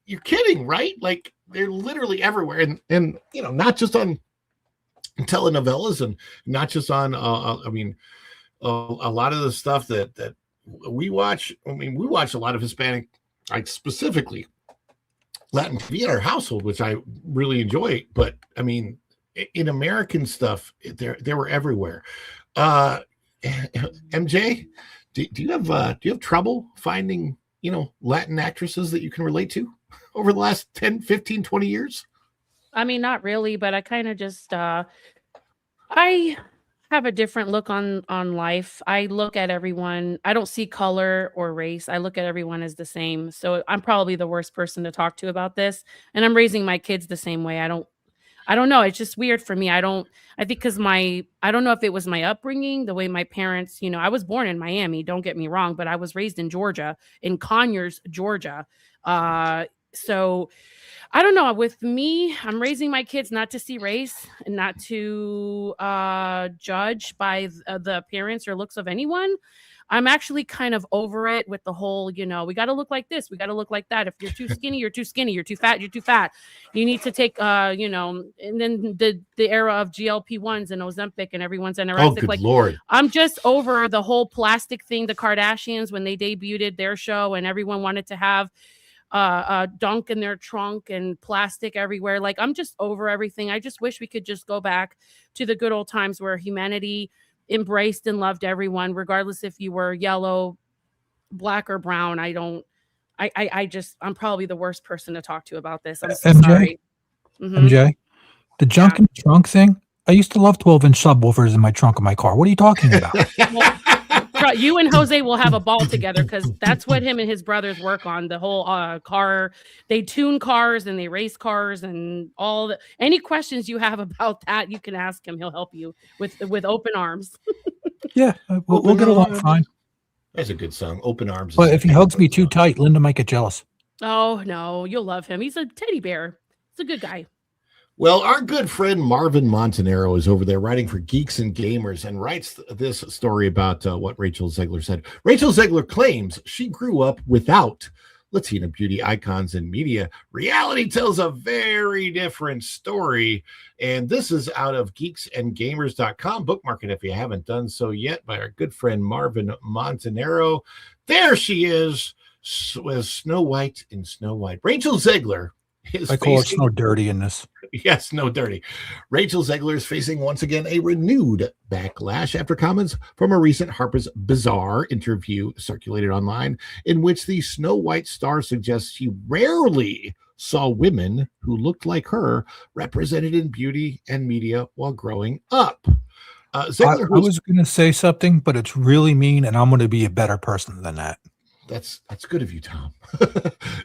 you're kidding, right? Like, they're literally everywhere. And not just on telenovelas and not just on, a lot of the stuff that we watch. I mean, we watch a lot of Hispanic, like specifically Latin TV in our household, which I really enjoy. But I mean, in American stuff, they were everywhere. MJ, do you have trouble finding Latin actresses that you can relate to over the last 10, 15, 20 years? I mean, not really, but I kind of just I have a different look on life. I look at everyone. I don't see color or race. I look at everyone as the same. So I'm probably the worst person to talk to about this. And I'm raising my kids the same way. I don't know. It's just weird for me. I think because I don't know if it was my upbringing, the way my parents, I was born in Miami, don't get me wrong, but I was raised in Georgia, in Conyers, Georgia. So I don't know. With me, I'm raising my kids not to see race and not to judge by the appearance or looks of anyone. I'm actually kind of over it with the whole, we got to look like this. We got to look like that. If you're too skinny, you're too skinny. You're too fat, you're too fat. You need to take, and then the era of GLP-1s and Ozempic and everyone's anorexic. Oh, good Lord. I'm just over the whole plastic thing. The Kardashians, when they debuted their show and everyone wanted to have a dunk in their trunk and plastic everywhere. Like, I'm just over everything. I just wish we could just go back to the good old times where humanity embraced and loved everyone, regardless if you were yellow, black, or brown. I I'm probably the worst person to talk to about this. I'm so MJ? sorry. Mhm. MJ, the junk in the trunk thing. I used to love 12-inch subwoofers in my trunk of my car. What are you talking about? Well, you and Jose will have a ball together because that's what him and his brothers work on. The whole car, they tune cars and they race cars and any questions you have about that, you can ask him. He'll help you with open arms. Yeah, we'll get along fine. That's a good song. Open Arms. But if he hugs me too tight, Linda might get jealous. Oh no, you'll love him. He's a teddy bear. He's a good guy. Well, our good friend Marvin Montanaro is over there writing for Geeks and Gamers and writes this story about what Rachel Zegler said. Rachel Zegler claims she grew up without Latina beauty icons in media. Reality tells a very different story. And this is out of geeksandgamers.com. Bookmark it if you haven't done so yet, by our good friend Marvin Montanaro. There she is with Snow White in Snow White. Rachel Zegler is I call it Snow Dirty in this. Yes, no dirty. Rachel Zegler is facing once again a renewed backlash after comments from a recent Harper's Bazaar interview circulated online, in which the Snow White star suggests she rarely saw women who looked like her represented in beauty and media while growing up. Zegler, I was going to say something, but it's really mean, and I'm going to be a better person than that. That's good of you, Tom.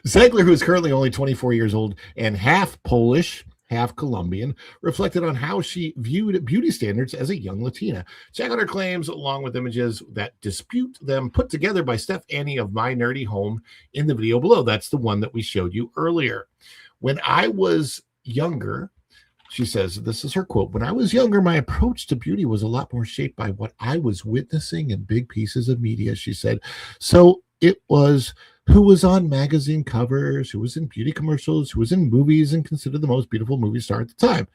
Zegler, who is currently only 24 years old and half Polish, half Colombian, reflected on how she viewed beauty standards as a young Latina. Check out her claims along with images that dispute them, put together by Steph Annie of My Nerdy Home in the video below. That's the one that we showed you earlier. When I was younger, she says, this is her quote, when I was younger, my approach to beauty was a lot more shaped by what I was witnessing in big pieces of media, she said. So it was who was on magazine covers, who was in beauty commercials, who was in movies and considered the most beautiful movie star at the time.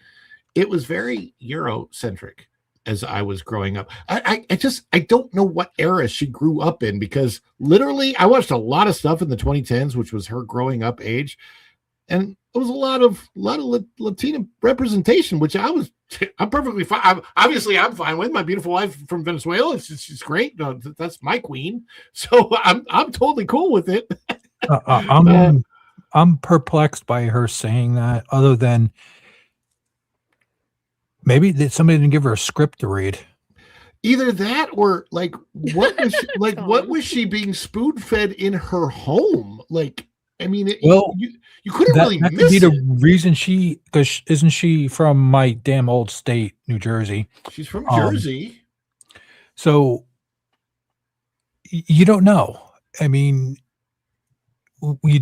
It was very Eurocentric as I was growing up. I don't know what era she grew up in, because literally I watched a lot of stuff in the 2010s, which was her growing up age. And it was a lot of Latina representation, which I'm perfectly fine. I'm fine with. My beautiful wife from Venezuela, she's great. That's my queen, so I'm totally cool with it. I'm perplexed by her saying that. Other than maybe that somebody didn't give her a script to read. Either that, or like what was she, what was she being spoon fed in her home? Like, I mean, you couldn't really that miss could be it. the reason because isn't she from my damn old state, New Jersey? She's from Jersey. So you don't know. I mean, we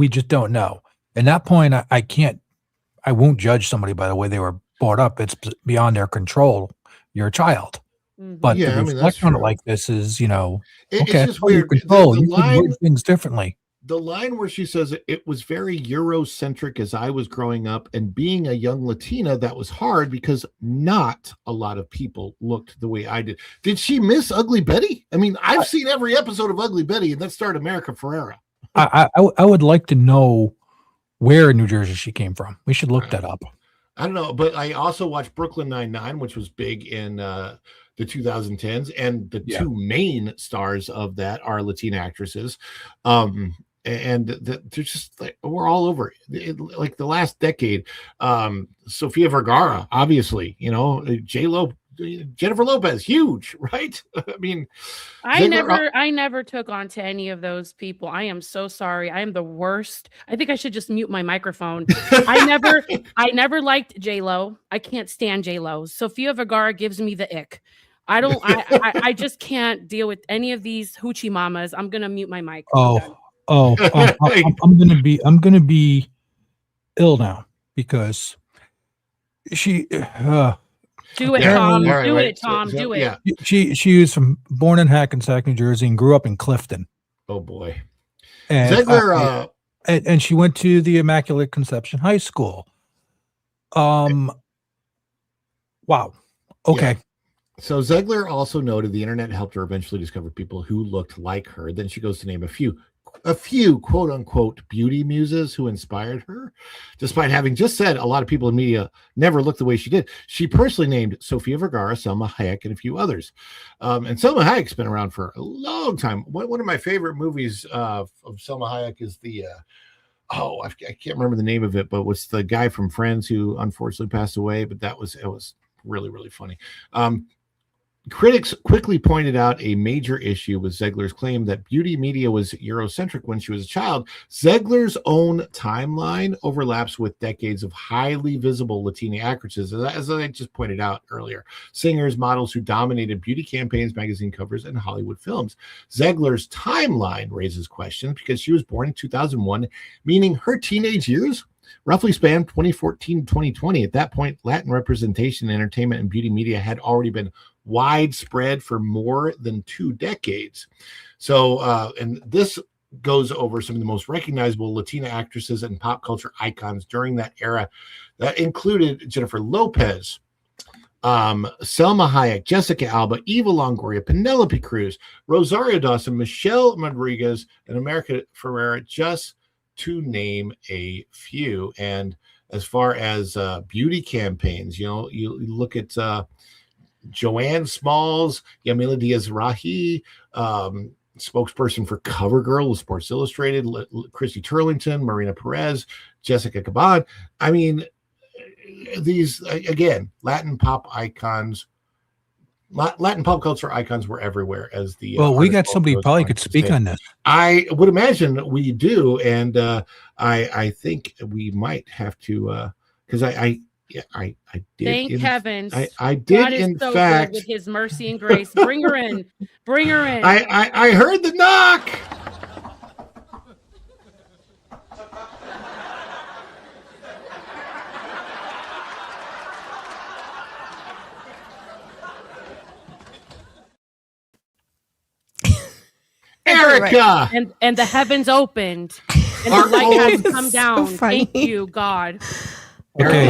just don't know. At that point, I won't judge somebody by the way they were brought up. It's beyond their control. You're a child. But Yeah, to I mean, reflect that's on it true. like this is, It's okay, just it's your weird. control. The You can line- word things differently. The line where she says it was very Eurocentric as I was growing up, and being a young Latina, that was hard because not a lot of people looked the way I did. Did she miss Ugly Betty? I mean, I've seen every episode of Ugly Betty, and that starred America Ferrera. I would like to know where in New Jersey she came from. We should look that up. I don't know, but I also watched Brooklyn Nine-Nine, which was big in the 2010s, and the two main stars of that are Latina actresses. And they're just like, we're all over it. Like the last decade. Sofia Vergara, obviously, J-Lo, Jennifer Lopez, huge, right? I mean, I never took on to any of those people. I am so sorry. I am the worst. I think I should just mute my microphone. I never liked J-Lo. I can't stand J-Lo. Sofia Vergara gives me the ick. I just can't deal with any of these hoochie mamas. I'm gonna mute my mic. I'm gonna be ill now because she do it, Tom. Do it, Tom. Do it. Yeah. She was born in Hackensack, New Jersey, and grew up in Clifton. Oh boy. And Zegler, and she went to the Immaculate Conception High School. Wow. Okay. Yeah. So Zegler also noted the internet helped her eventually discover people who looked like her. Then she goes to name a few. a few quote unquote beauty muses who inspired her. Despite having just said a lot of people in media never looked the way she did, she personally named Sofia Vergara, Selma Hayek, and a few others. And Selma Hayek's been around for a long time. One of my favorite movies of Selma Hayek is the I can't remember the name of it, but what's the guy from Friends who unfortunately passed away? But it was really, really funny. Critics quickly pointed out a major issue with Zegler's claim that beauty media was Eurocentric when she was a child. Zegler's own timeline overlaps with decades of highly visible Latina actresses, as I just pointed out earlier, singers, models who dominated beauty campaigns, magazine covers, and Hollywood films. Zegler's timeline raises questions because she was born in 2001, meaning her teenage years roughly spanned 2014 to 2020. At that point, Latin representation in entertainment and beauty media had already been widespread for more than 2 decades. So, and this goes over some of the most recognizable Latina actresses and pop culture icons during that era. That included Jennifer Lopez, Selma Hayek, Jessica Alba, Eva Longoria, Penelope Cruz, Rosario Dawson, Michelle Rodriguez, and America Ferrera, just to name a few. And as far as beauty campaigns, you look at Joanne Smalls, Yamila Diaz-Rahi, spokesperson for CoverGirl with Sports Illustrated, Christy Turlington, Marina Perez, Jessica Caban. I mean, these, again, Latin pop culture icons were everywhere. As the well, we got somebody who probably could speak on this. I would imagine we do, and I think we might have to, because I did. Thank heavens. I did, God is in so fact, good with his mercy and grace. Bring her in. Bring her in. I heard the knock. Erica! And the heavens opened and the light has come down. Thank you, God. Okay,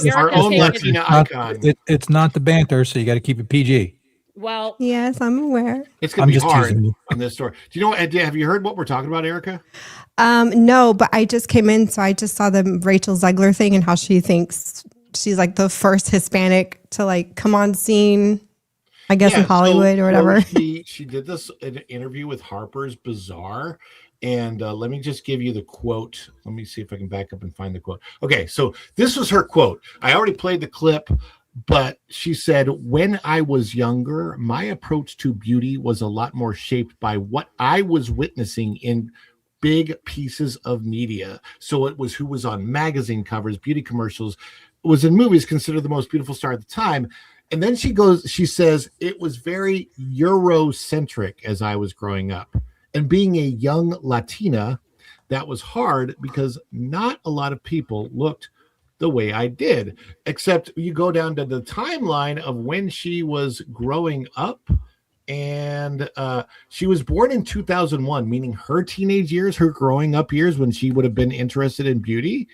our own Latina icon. It's not the banter, so you got to keep it PG. Well, yes, I'm aware. It's going to be hard on this story. Do you know? Have you heard what we're talking about, Erica? No, but I just came in, so I just saw the Rachel Zegler thing and how she thinks she's like the first Hispanic to like come on scene, I guess, in Hollywood or whatever. She did this in an interview with Harper's Bazaar. And let me just give you the quote. Let me see if I can back up and find the quote. Okay, so this was her quote. I already played the clip, but she said, "When I was younger, my approach to beauty was a lot more shaped by what I was witnessing in big pieces of media. So it was who was on magazine covers, beauty commercials, was in movies, considered the most beautiful star at the time." And then she says, "It was very Eurocentric as I was growing up. And being a young Latina, that was hard because not a lot of people looked the way I did, except you go down to the timeline of when she was growing up. And she was born in 2001, meaning her teenage years, her growing up years when she would have been interested in beauty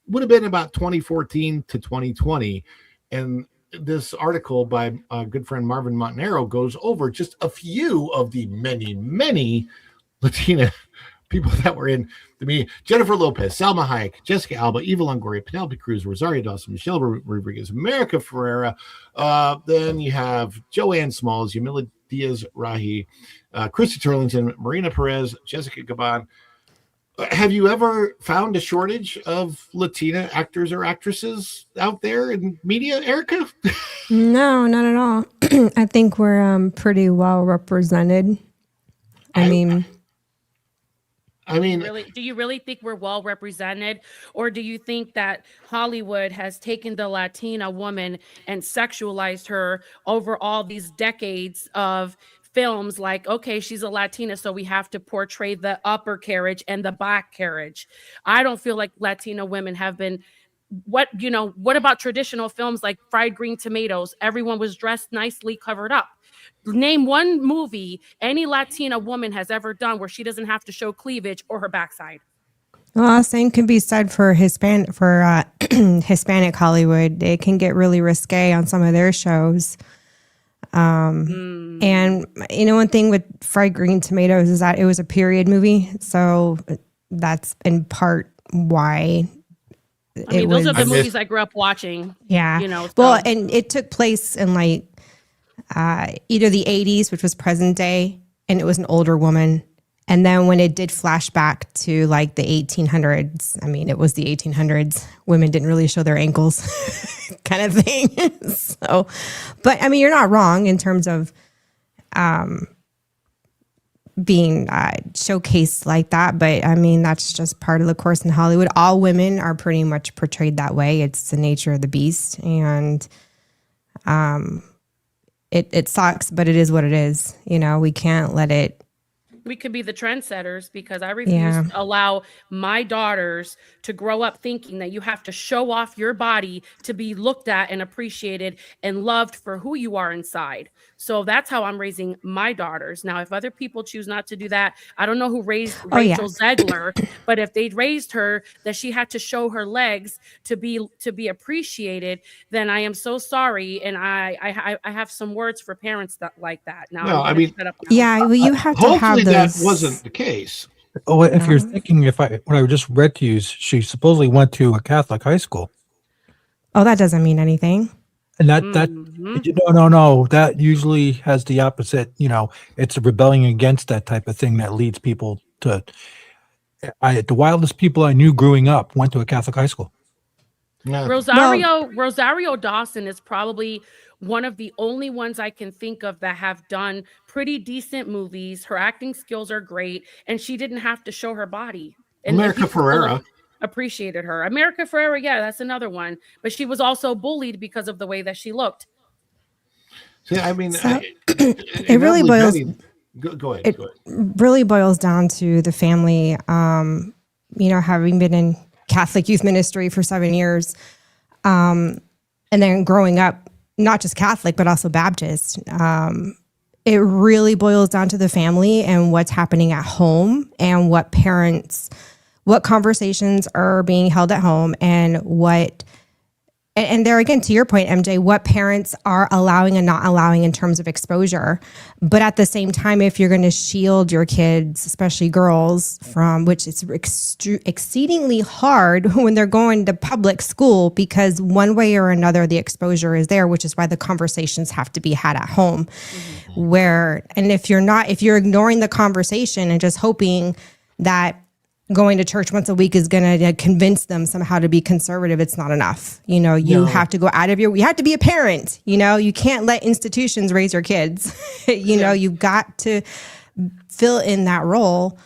would have been about 2014 to 2020. And this article by a good friend Marvin Montanaro goes over just a few of the many, many Latina people that were in the media: Jennifer Lopez, Salma Hayek, Jessica Alba, Eva Longoria, Penelope Cruz, Rosario Dawson, Michelle Rodriguez, America Ferrera. Then you have Joanne Smalls, Yamila Diaz-Rahi, Christy Turlington, Marina Perez, Jessica Caban. Have you ever found a shortage of Latina actors or actresses out there in media, Erica? No, not at all. I think we're pretty well represented. I mean, really, do you really think we're well represented, or do you think that Hollywood has taken the Latina woman and sexualized her over all these decades of films? Like, okay, she's a Latina, so we have to portray the upper carriage and the back carriage. I don't feel like Latina women have been. What about traditional films like Fried Green Tomatoes? Everyone was dressed nicely, covered up. Name one movie any Latina woman has ever done where she doesn't have to show cleavage or her backside. Well, same can be said for Hispanic Hollywood. It can get really risque on some of their shows. And you know, one thing with Fried Green Tomatoes is that it was a period movie, so that's in part why. I mean, those are the movies I grew up watching. Yeah. You know, well, and it took place in like either the 80s, which was present day, and it was an older woman. And then when it did flashback to like the 1800s, I mean, it was the 1800s. Women didn't really show their ankles kind of thing. So, but I mean, you're not wrong in terms of being showcased like that. But I mean, that's just part of the course in Hollywood. All women are pretty much portrayed that way. It's the nature of the beast. And it sucks, but it is what it is. You know, we can't let it. We could be the trendsetters because I refuse to allow my daughters to grow up thinking that you have to show off your body to be looked at and appreciated and loved for who you are inside. So that's how I'm raising my daughters. Now, if other people choose not to do that, I don't know who raised Rachel Zegler, but if they raised her that she had to show her legs to be appreciated, then I am so sorry. And I have some words for parents that like that. Now, no, I mean, well, you have to have hopefully those. that wasn't the case. Oh, if you're thinking, what I just read to you, she supposedly went to a Catholic high school. Oh, that doesn't mean anything. And no, that usually has the opposite. You know, it's a rebelling against that type of thing that leads people to. The wildest people I knew growing up went to a Catholic high school. Yeah. Rosario Dawson is probably one of the only ones I can think of that have done pretty decent movies. Her acting skills are great, and she didn't have to show her body. And America Ferrera appreciated her. America Ferrera, yeah, that's another one. But she was also bullied because of the way that she looked. See, I mean, it really boils. Go ahead. It really boils down to the family. You know, having been in Catholic youth ministry for 7 years, and then growing up, not just Catholic, but also Baptist. It really boils down to the family and what's happening at home and what conversations are being held at home and there again, to your point, MJ, what parents are allowing and not allowing in terms of exposure. But at the same time, if you're going to shield your kids, especially girls, from which it's exceedingly hard when they're going to public school, because one way or another, the exposure is there, which is why the conversations have to be had at home. And if you're ignoring the conversation and just hoping that going to church once a week is going to convince them somehow to be conservative, it's not enough. You know, you have to go out of you have to be a parent. You know, you can't let institutions raise your kids. know, you've got to fill in that role,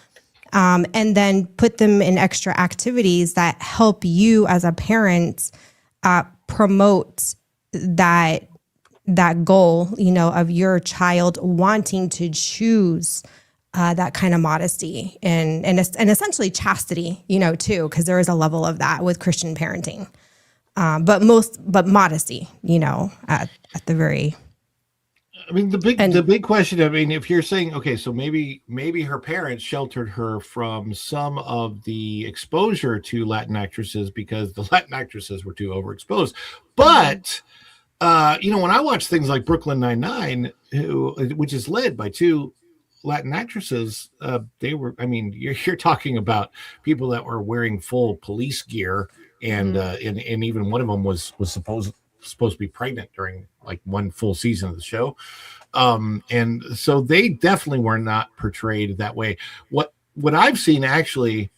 and then put them in extra activities that help you as a parent promote that goal, you know, of your child wanting to choose that kind of modesty and essentially chastity, you know, too, because there is a level of that with Christian parenting, but modesty, you know, at the very. I mean, the big question. I mean, if you're saying, okay, so maybe her parents sheltered her from some of the exposure to Latin actresses because the Latin actresses were too overexposed, but. You know, when I watch things like Brooklyn Nine-Nine, which is led by two Latin actresses, they were, I mean, you're talking about people that were wearing full police gear, and even one of them was supposed to be pregnant during like one full season of the show. And so they definitely were not portrayed that way. What I've seen, actually,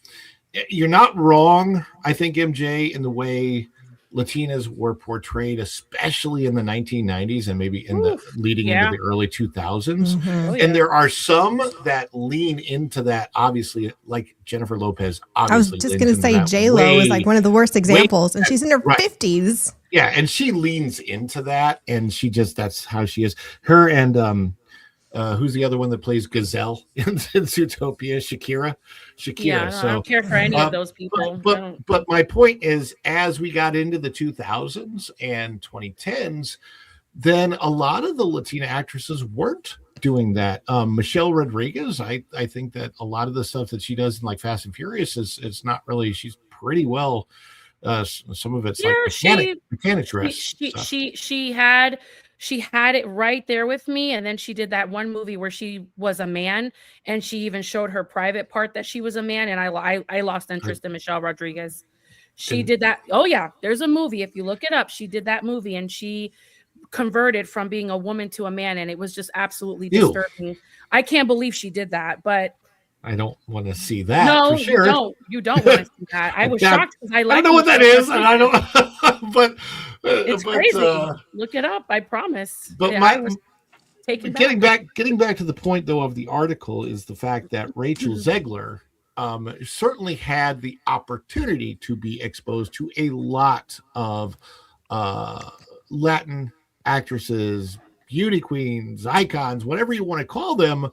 you're not wrong, I think, MJ, in the way Latinas were portrayed, especially in the 1990s and maybe in the leading into the early 2000s. And there are some that lean into that, obviously, like Jennifer Lopez. I was just going to say J-Lo is like one of the worst examples, and she's in her 50s. Yeah, and she leans into that, and that's how she is. Her and who's the other one that plays Gazelle in Zootopia? Shakira. Yeah, so I don't care for any of those people. But my point is, as we got into the 2000s and 2010s, then a lot of the Latina actresses weren't doing that. Michelle Rodriguez, I think that a lot of the stuff that she does in like Fast and Furious is not really. She's pretty well. Some of it's like mechanic dress. She had She had it right there with me, and then she did that one movie where she was a man, and she even showed her private part that she was a man, and I lost interest in Michelle Rodriguez. She did that. Oh yeah, there's a movie. If you look it up, she did that movie, and she converted from being a woman to a man, and it was just absolutely disturbing. I can't believe she did that, but I don't want to see that. no, for sure. you don't want to see that. I was shocked because I don't know what that is, and I don't. But it's crazy. Look it up. I promise. But yeah, my I was taken getting back to the point though of the article is the fact that Rachel Zegler certainly had the opportunity to be exposed to a lot of Latin actresses, beauty queens, icons, whatever you want to call them,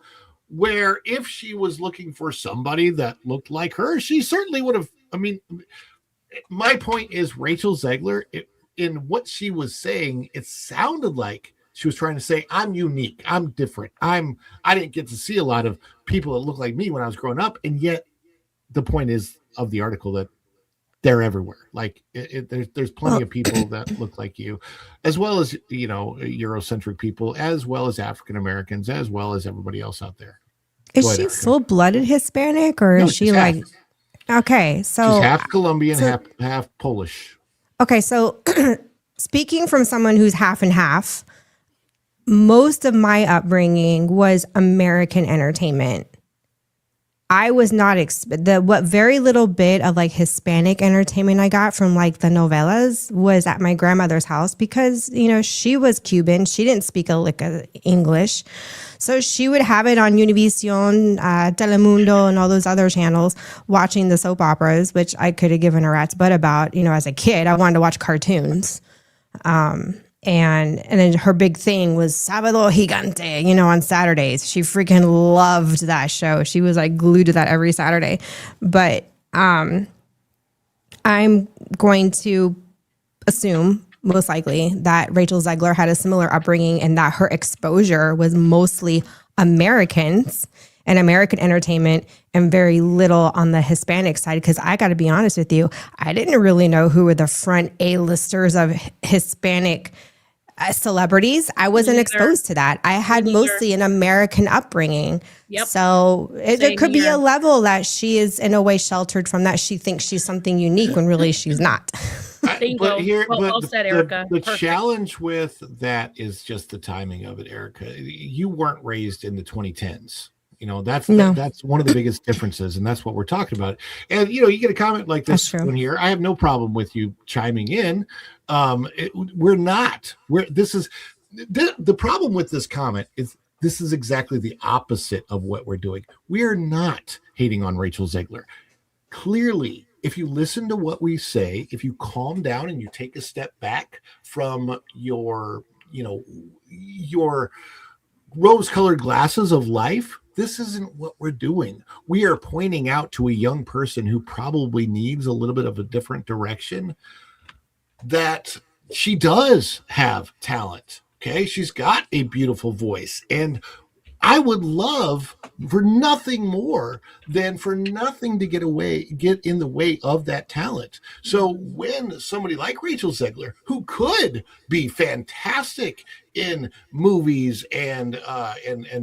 where if she was looking for somebody that looked like her, she certainly would have. I mean, my point is Rachel Zegler, in what she was saying, it sounded like she was trying to say, I'm unique, I'm different. I didn't get to see a lot of people that look like me when I was growing up. And yet the point is of the article that they're everywhere. Like there's plenty of people that look like you, as well as, Eurocentric people, as well as African Americans, as well as everybody else out there. Is she full-blooded Hispanic, or is she like half. Okay, so she's half Colombian, half Polish. Okay, so speaking from someone who's half and half, most of my upbringing was American entertainment. I was not what very little bit of like Hispanic entertainment I got from like the novelas was at my grandmother's house because, she was Cuban. She didn't speak a lick of English. So she would have it on Univision, Telemundo, and all those other channels watching the soap operas, which I could have given a rat's butt about, as a kid. I wanted to watch cartoons. And then her big thing was Sábado Gigante, on Saturdays. She freaking loved that show. She was like glued to that every Saturday. But I'm going to assume, most likely, that Rachel Zegler had a similar upbringing and that her exposure was mostly Americans and American entertainment and very little on the Hispanic side. Because I got to be honest with you, I didn't really know who were the front A-listers of Hispanic celebrities. I wasn't exposed to that. I had mostly an American upbringing. Yep. So there could be a level that she is in a way sheltered from that. She thinks she's something unique when really she's not. But here, well said, Erica. The challenge with that is just the timing of it, Erica. You weren't raised in the 2010s. That's one of the biggest differences, and that's what we're talking about. And you get a comment like this one here. I have no problem with you chiming in. The problem with this comment is this is exactly the opposite of what we're doing. We're not hating on Rachel Zegler. Clearly, if you listen to what we say, if you calm down and you take a step back from your rose-colored glasses of life, this isn't what we're doing. We are pointing out to a young person who probably needs a little bit of a different direction that she does have talent. Okay. She's got a beautiful voice, and I would love for nothing more than for nothing to get in the way of that talent. So when somebody like Rachel Zegler, who could be fantastic in movies and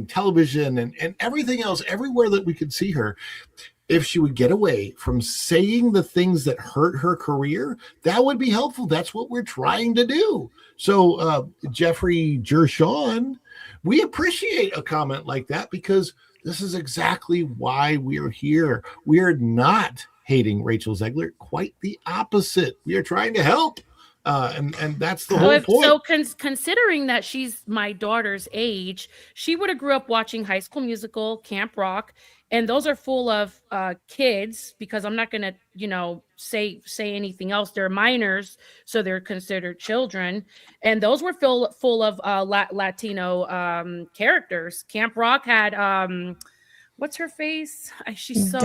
television and everything else, everywhere that we could see her, if she would get away from saying the things that hurt her career, that would be helpful. That's what we're trying to do. So Jeffrey Gershon, we appreciate a comment like that because this is exactly why we're here. We're not hating Rachel Zegler. Quite the opposite. We are trying to help. And that's the whole point. So considering that she's my daughter's age, she would have grew up watching High School Musical, Camp Rock, and those are full of kids, because I'm not going to, say anything else. They're minors, so they're considered children. And those were full of Latino characters. Camp Rock had, what's her face? She's so...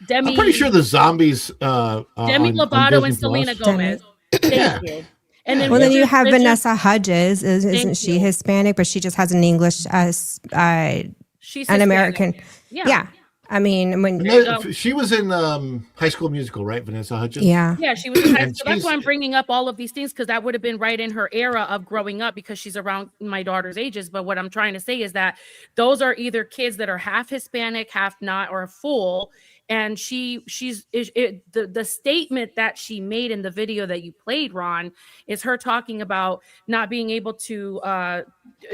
Demi. I'm pretty sure the zombies... Demi Lovato and Selena Gomez. Thank you. And then you have Vanessa Hudgens. Isn't she Hispanic? But she just has an English, she's an Hispanic. American. Yeah. I mean, when she was in High School Musical, right? Vanessa Hudgens. Yeah. Yeah, she was in high And school. That's she's- why I'm bringing up all of these things, because that would have been right in her era of growing up, because she's around my daughter's ages. But what I'm trying to say is that those are either kids that are half Hispanic, half not, or full. And the statement that she made in the video that you played, Ron, is her talking about not being able to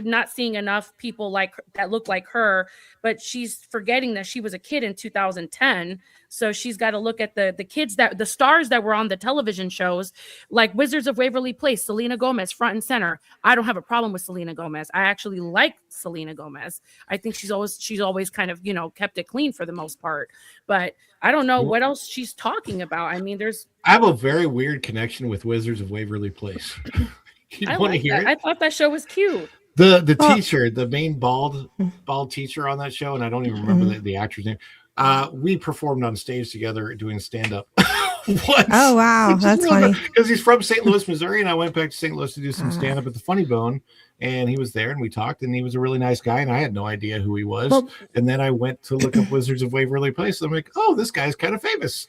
not seeing enough people like that look like her, but she's forgetting that she was a kid in 2010. So she's got to look at the kids, that the stars that were on the television shows, like Wizards of Waverly Place, Selena Gomez, front and center. I don't have a problem with Selena Gomez. I actually like Selena Gomez. I think she's always kind of, kept it clean for the most part. But I don't know what else she's talking about. I mean, I have a very weird connection with Wizards of Waverly Place. You want to hear it? I thought that show was cute. The teacher, the main bald teacher on that show, and I don't even remember the actor's name. We performed on stage together doing stand-up. Oh wow, that's funny. Because he's from St. Louis, Missouri, and I went back to St. Louis to do some stand-up at the Funny Bone, and he was there, and we talked, and he was a really nice guy, and I had no idea who he was. And then I went to look up Wizards of Waverly Place, and I'm like, oh, this guy's kind of famous.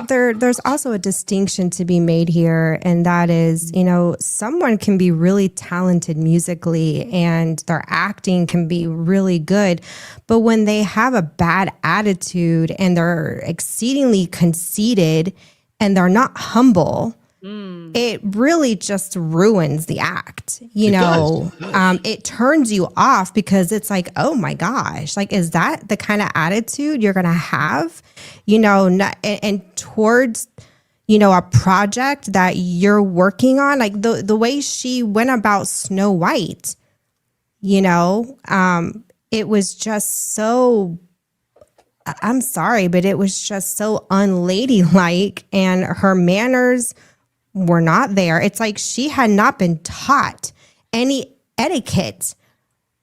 There's also a distinction to be made here, and that is, someone can be really talented musically, and their acting can be really good, but when they have a bad attitude and they're exceedingly conceited and they're not humble, it really just ruins the act. It turns you off, because it's like, oh my gosh, like, is that the kind of attitude you're going to have, and towards, a project that you're working on, like the way she went about Snow White, it was just so, I'm sorry, but it was just so unladylike, and her manners were not there. It's like she had not been taught any etiquette,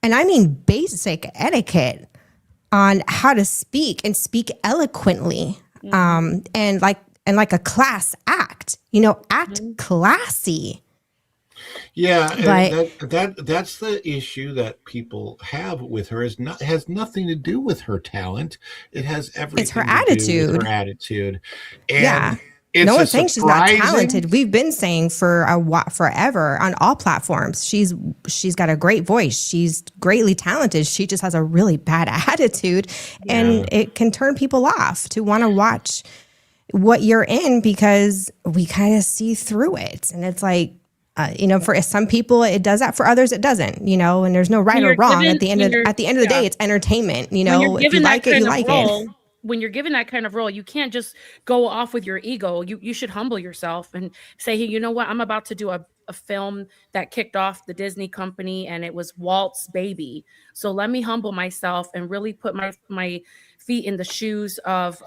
and I mean basic etiquette, on how to speak and speak eloquently, and like a class act, act classy. Yeah, that's the issue that people have with her, has nothing to do with her talent. It has everything. It's her to do with attitude. her attitude. And Yeah. it's No a one's saying she's not surprising- talented. We've been saying for forever on all platforms, she's got a great voice. She's greatly talented. She just has a really bad attitude, and it can turn people off to want to watch what you're in, because we kind of see through it. And it's like, for some people it does that, for others it doesn't, and there's no right or wrong. At the end of the day, it's entertainment. If you like it, you like it. When you're given that kind of role, you can't just go off with your ego. You should humble yourself and say, hey, you know what? I'm about to do a film that kicked off the Disney company, and it was Walt's baby. So let me humble myself and really put my feet in the shoes of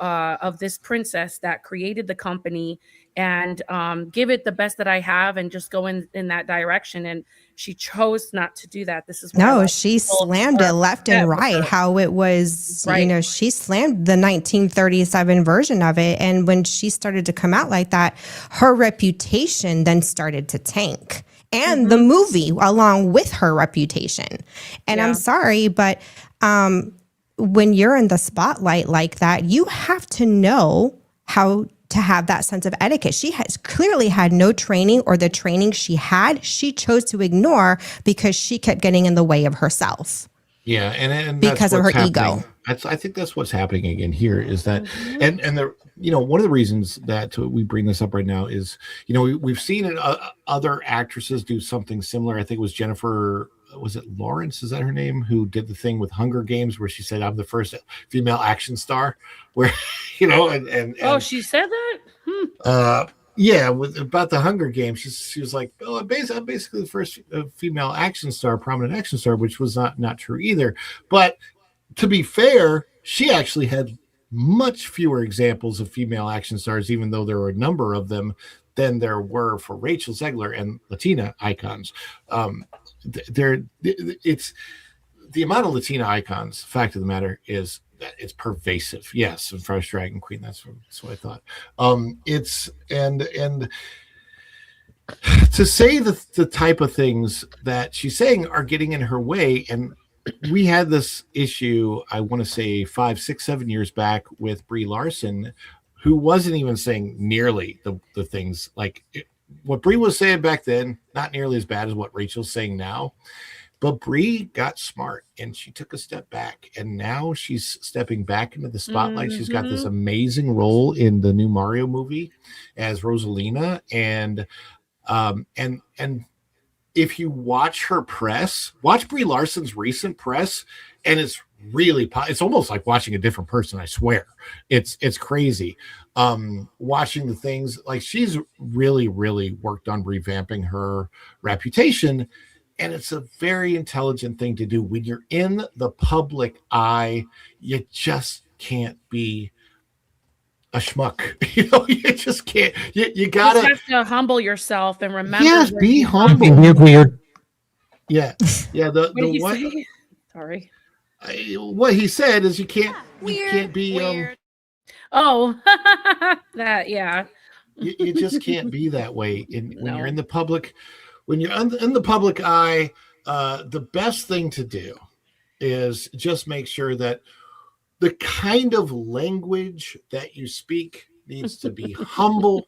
this princess that created the company, and give it the best that I have, and just go in that direction. And she chose not to do that. This is she slammed it left and right. How it was, Right. she slammed the 1937 version of it, and when she started to come out like that, her reputation then started to tank, and the movie along with her reputation. And I'm sorry, but when you're in the spotlight like that, you have to know how to have that sense of etiquette. She has clearly had no training, or the training she had, she chose to ignore because she kept getting in the way of herself. Yeah, and because that's of her what's ego. happening. I think that's what's happening again here, is that, and the one of the reasons that we bring this up right now is, we've seen other actresses do something similar. I think it was Jennifer. Was it Lawrence? Is that her name? Who did the thing with Hunger Games where she said, "I'm the first female action star," where and oh, she said that. Yeah, about the Hunger Games, she was like, "Oh, I'm basically the first female action star, prominent action star," which was not true either. But to be fair, she actually had much fewer examples of female action stars, even though there were a number of them, than there were for Rachel Zegler and Latina icons. It's the amount of Latina icons. Fact of the matter is that it's pervasive. Yes, and Fresh Dragon Queen. That's what I thought. It's and to say the type of things that she's saying are getting in her way, and we had this issue, I want to say 5, 6, 7 years back with Brie Larson, who wasn't even saying nearly the things like what Brie was saying back then, not nearly as bad as what Rachel's saying now. But Brie got smart and she took a step back, and now she's stepping back into the spotlight. She's got this amazing role in the new Mario movie as Rosalina, and if you watch her press, watch Brie Larson's recent press, and it's really it's almost like watching a different person. I swear, it's crazy. Watching the things, like, she's really worked on revamping her reputation. And it's a very intelligent thing to do. When you're in the public eye, you just can't be a schmuck. You just can't. You gotta have to humble yourself and remember. Yes, be humble. Weird. Yeah. What did you say? Sorry. What he said is you can't be weird. Oh, that, yeah. You just can't be that way when you're in the public. When you're in the public eye, the best thing to do is just make sure that the kind of language that you speak needs to be humble.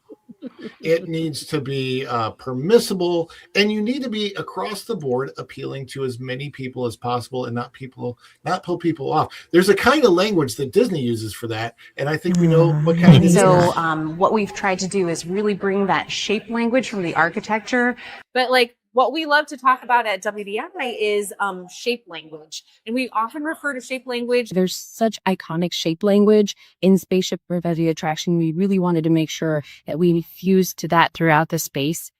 It needs to be permissible, and you need to be across the board appealing to as many people as possible, and not pull people off. There's a kind of language that Disney uses for that, and I think we know what kind of. So what we've tried to do is really bring that shape language from the architecture. But like what we love to talk about at WDI is shape language. And we often refer to shape language. There's such iconic shape language in Spaceship Reverie Attraction. We really wanted to make sure that we fused to that throughout the space.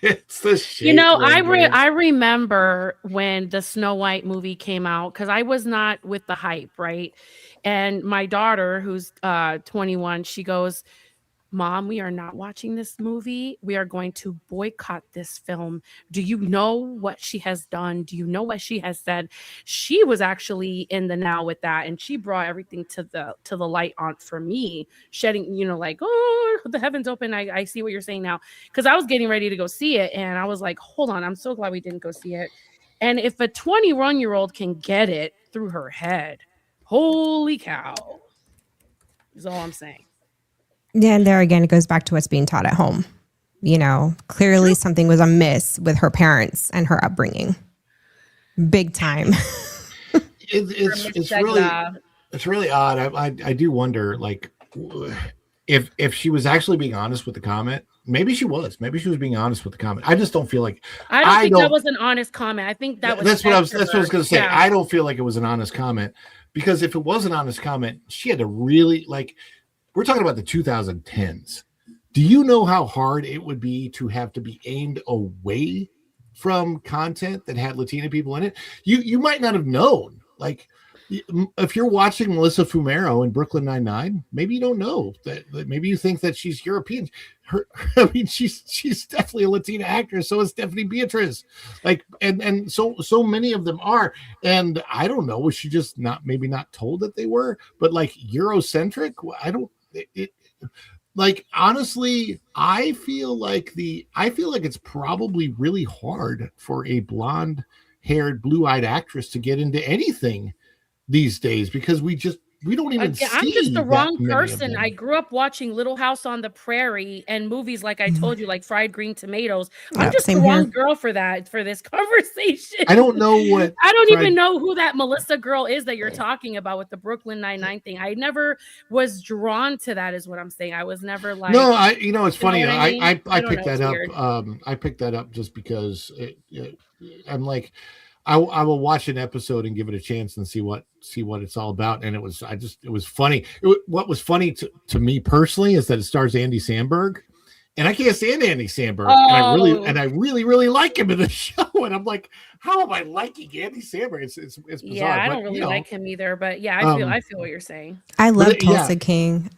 It's the shape I remember when the Snow White movie came out, because I was not with the hype, right? And my daughter, who's 21, she goes, "Mom, we are not watching this movie. We are going to boycott this film. Do you know what she has done? Do you know what she has said?" She was actually in the now with that, and she brought everything to the light on for me, shedding, like, oh, the heavens open. I see what you're saying now, because I was getting ready to go see it, and I was like, hold on, I'm so glad we didn't go see it. And if a 21-year-old can get it through her head, holy cow, is all I'm saying. Yeah, and there again, it goes back to what's being taught at home. Clearly something was amiss with her parents and her upbringing. Big time. It's really odd. I do wonder, like, if she was actually being honest with the comment. Maybe she was being honest with the comment. I just don't feel like. I don't think that was an honest comment. I think that was. That's what I was going to say. Yeah. I don't feel like it was an honest comment, because if it was an honest comment, she had to really, like. We're talking about the 2010s. Do you know how hard it would be to have to be aimed away from content that had Latina people in it? You might not have known. Like, if you're watching Melissa Fumero in Brooklyn Nine-Nine, maybe you don't know that. Maybe you think that she's European. She's definitely a Latina actress. So is Stephanie Beatriz. Like, and so many of them are. And I don't know. Was she just maybe not told that they were? But like Eurocentric, I don't. Like, honestly, I feel like it's probably really hard for a blonde-haired, blue-eyed actress to get into anything these days, because we don't even see. I'm just the wrong person. I grew up watching Little House on the Prairie and movies like I told you, like Fried Green Tomatoes. I'm just the wrong girl for this conversation. I don't know what. I don't even know who that Melissa girl is that you're talking about with the Brooklyn Nine-Nine thing. I never was drawn to that, is what I'm saying. I was never like. No, it's funny. I picked that up. I picked that up just because I'm like. I will watch an episode and give it a chance and see what it's all about. And it was funny. What was funny to me personally is that it stars Andy Samberg, and I can't stand Andy Samberg. Oh. And I really like him in the show. And I'm like, how am I liking Andy Samberg? It's bizarre. Yeah, I don't really like him either. But yeah, I feel what you're saying. I love Tulsa King.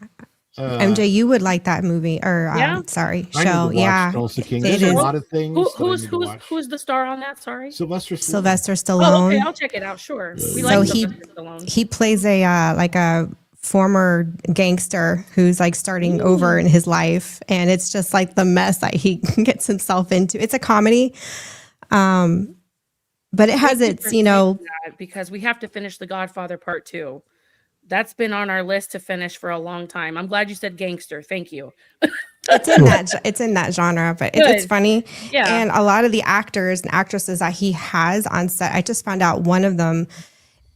MJ, you would like that movie or show. Yeah, Tulsa King. There's a lot of things. Who's the star on that? Sorry, Sylvester Oh, Stallone. okay, I'll check it out. Sure. He plays a former gangster who's like starting over in his life, and it's just like the mess that he gets himself into. It's a comedy. but it has Thank you its, for you saying know, that, because we have to finish The Godfather Part 2. That's been on our list to finish for a long time. I'm glad you said gangster. Thank you. it's in that genre, but it's Good. funny. Yeah. And a lot of the actors and actresses that he has on set, I just found out one of them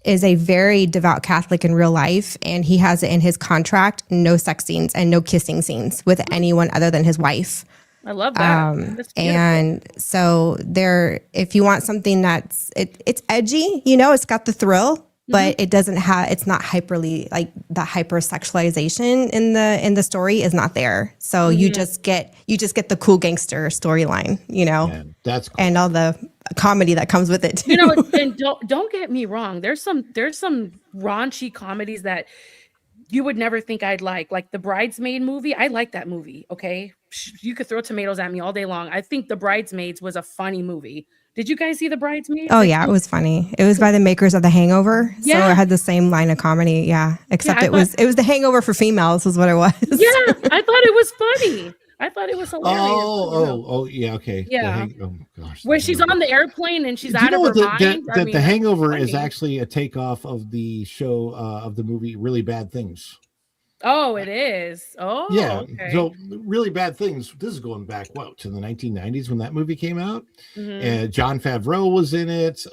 is a very devout Catholic in real life, and he has it in his contract, no sex scenes and no kissing scenes with anyone other than his wife. I love that. That's beautiful. And so if you want something it's edgy, you know, it's got the thrill, but it doesn't have, it's not hyperly, like the hypersexualization in the story is not there. So you just get the cool gangster storyline, you know. Yeah, that's cool. And all the comedy that comes with it too. You know, and don't get me wrong. There's some raunchy comedies that you would never think I'd like the Bridesmaid movie. I like that movie. Okay, you could throw tomatoes at me all day long. I think The Bridesmaids was a funny movie. Did you guys see The Bridesmaids? Oh yeah, it was funny. It was by the makers of The Hangover, so it had the same line of comedy. Yeah, except it was The Hangover for females, is what it was. Yeah, I thought it was funny. I thought it was hilarious. Oh, yeah, okay. Yeah. Oh gosh. Where she's on the airplane and she's Do you out know of her what mind. The Hangover is funny. actually a takeoff of the show of the movie Really Bad Things. Oh, it is. Oh, yeah. okay. So Really Bad Things. This is going back to the 1990s when that movie came out. And John Favreau was in it.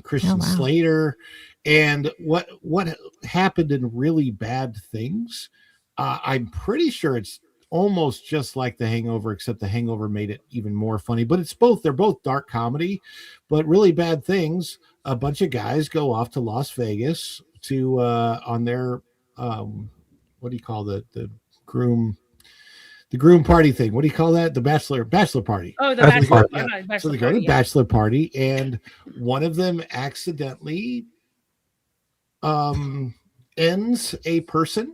Christian Slater. And what happened in Really Bad Things? I'm pretty sure it's almost just like The Hangover, except The Hangover made it even more funny. But they're both dark comedy. But Really Bad Things, a bunch of guys go off to Las Vegas to on their what do you call the groom party thing? What do you call that? The bachelor party. Oh, the bachelor party. Yeah. So they go to the bachelor party, and one of them accidentally ends a person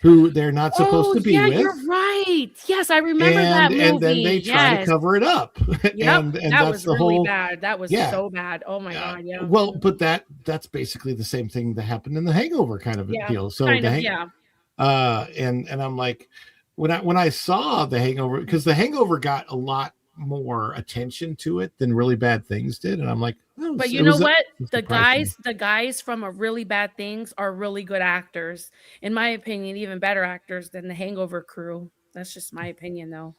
who they're not supposed to be with. You're right. Yes, I remember that movie. And then they try to cover it up. Yep, and that that's was the really whole bad. That was so bad. Oh my god. Yeah. Well, but that's basically the same thing that happened in The Hangover kind of a deal. So and I'm like, when I saw The Hangover, because The Hangover got a lot more attention to it than Really Bad Things did, and I'm like, but you know what? The guys from A Really Bad Things are really good actors, in my opinion, even better actors than the Hangover crew. That's just my opinion, though.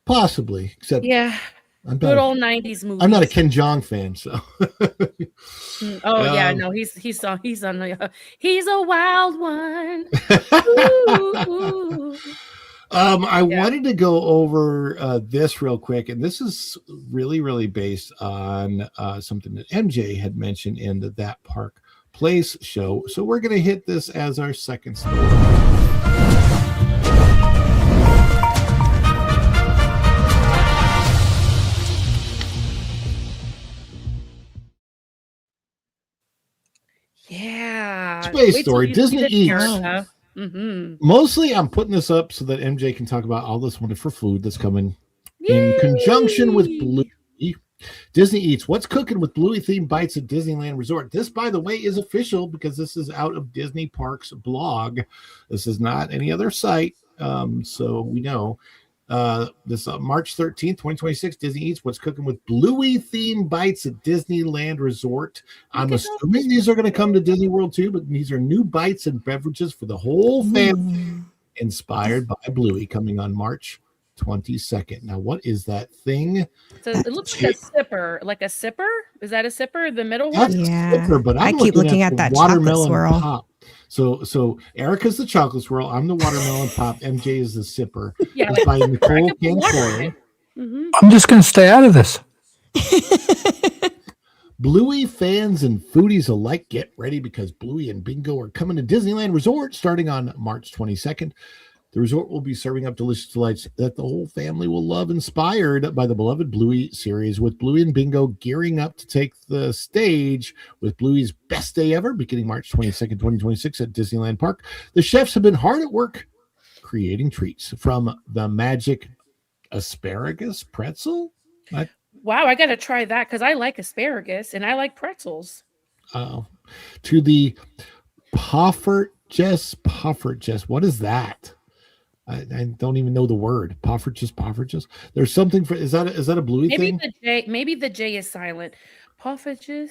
Possibly, except good old 90s movies. I'm not a Ken Jeong fan, so. No, he's a wild one. Ooh. I wanted to go over this real quick, and this is really, really based on something that MJ had mentioned in the That Park Place show. So we're going to hit this as our second story. Yeah. Space story. Disney Eats. Mostly I'm putting this up so that MJ can talk about all this wonderful food that's coming in conjunction with Bluey. Disney Eats. What's cooking with Bluey themed bites at Disneyland Resort? This, by the way, is official because this is out of Disney Parks blog. This is not any other site. So we know. This March 13th, 2026, Disney Eats. What's cooking with Bluey themed bites at Disneyland Resort? I'm assuming these are going to come to Disney World too, but these are new bites and beverages for the whole family, inspired by Bluey, coming on March 22nd. Now, what is that thing? So it looks like a sipper. Like a sipper? Is that a sipper? The middle That's one? a sipper, but I keep looking at that chocolate swirl. Pop. So Erica's the chocolate swirl. I'm the watermelon pop. MJ is the sipper. Yeah, it's by Nicole Cantori. I'm just going to stay out of this. Bluey fans and foodies alike, get ready because Bluey and Bingo are coming to Disneyland Resort starting on March 22nd. The resort will be serving up delicious delights that the whole family will love, inspired by the beloved Bluey series, with Bluey and Bingo gearing up to take the stage with Bluey's best day ever, beginning March 22nd, 2026 at Disneyland Park. The chefs have been hard at work creating treats, from the magic asparagus pretzel. Wow, I got to try that because I like asparagus and I like pretzels. To the Poffertjes. What is that? I don't even know the word. Poffertjes. There's something for. Is that a Bluey thing? Maybe the J is silent. Poffages.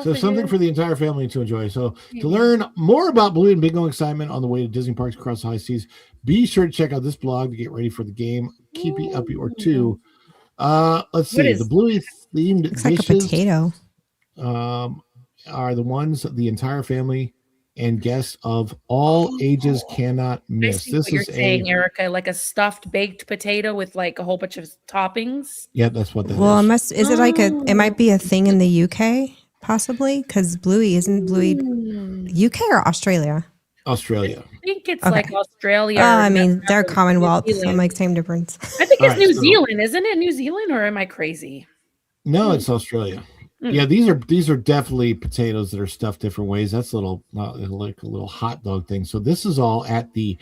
So something for the entire family to enjoy. So to learn more about Bluey and Big Go Excitement on the way to Disney parks across the high seas, be sure to check out this blog to get ready for the game. Keepy Uppy or two. Let's see. The Bluey themed Looks like a dishes potato. Are the ones the entire family and guests of all ages cannot I miss. see This what you're is saying, Erica, like a stuffed baked potato with like a whole bunch of toppings. Yeah, that's what that is. Well, is it like it might be a thing in the UK, possibly? Because isn't Bluey UK or Australia? Australia. I think it's Okay. like Australia. Oh, or I mean, they're New Commonwealth, so I'm Zealand. like, same difference. I think it's All right, New so- Zealand, isn't it? New Zealand, or am I crazy? No, it's Australia. Yeah, these are definitely potatoes that are stuffed different ways. That's like a little hot dog thing. So this is all at the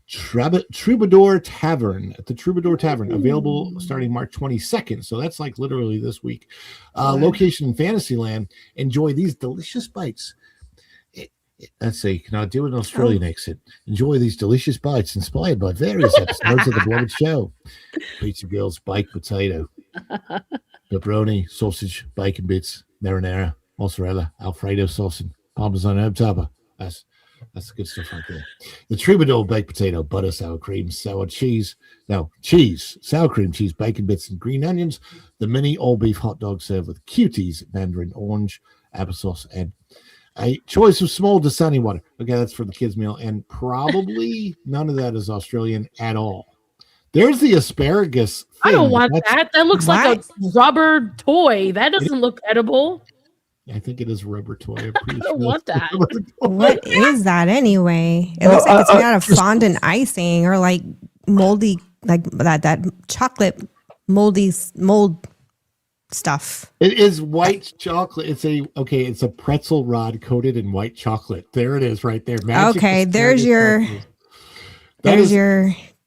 Troubadour Tavern. At the Troubadour Tavern, available starting March 22nd. So that's like literally this week. Location in Fantasyland. Enjoy these delicious bites. Let's see. Can I do an Australian accent? Enjoy these delicious bites inspired by various episodes of the Beloved Show. Pizza Girls baked potato. Pepperoni, sausage, bacon bits, marinara, mozzarella, Alfredo sauce, and Parmesan herb topper. That's the good stuff right there. The Troubadour baked potato, butter, sour cream, sour cheese. No, cheese, sour cream, cheese, bacon bits, and green onions. The mini all-beef hot dog served with cuties, mandarin orange, applesauce, and a choice of small Dasani water. Okay, that's for the kids' meal. And probably none of that is Australian at all. There's the asparagus thing. I don't want that. That looks like a rubber toy. That doesn't look edible. I think it is a rubber toy. I'm I pretty don't sure want it's a that. rubber toy. What is that anyway? It looks like it's made out of fondant icing or like moldy, like that chocolate mold stuff. It is white chocolate. It's a pretzel rod coated in white chocolate. There it is, right there. Magic Okay, there's your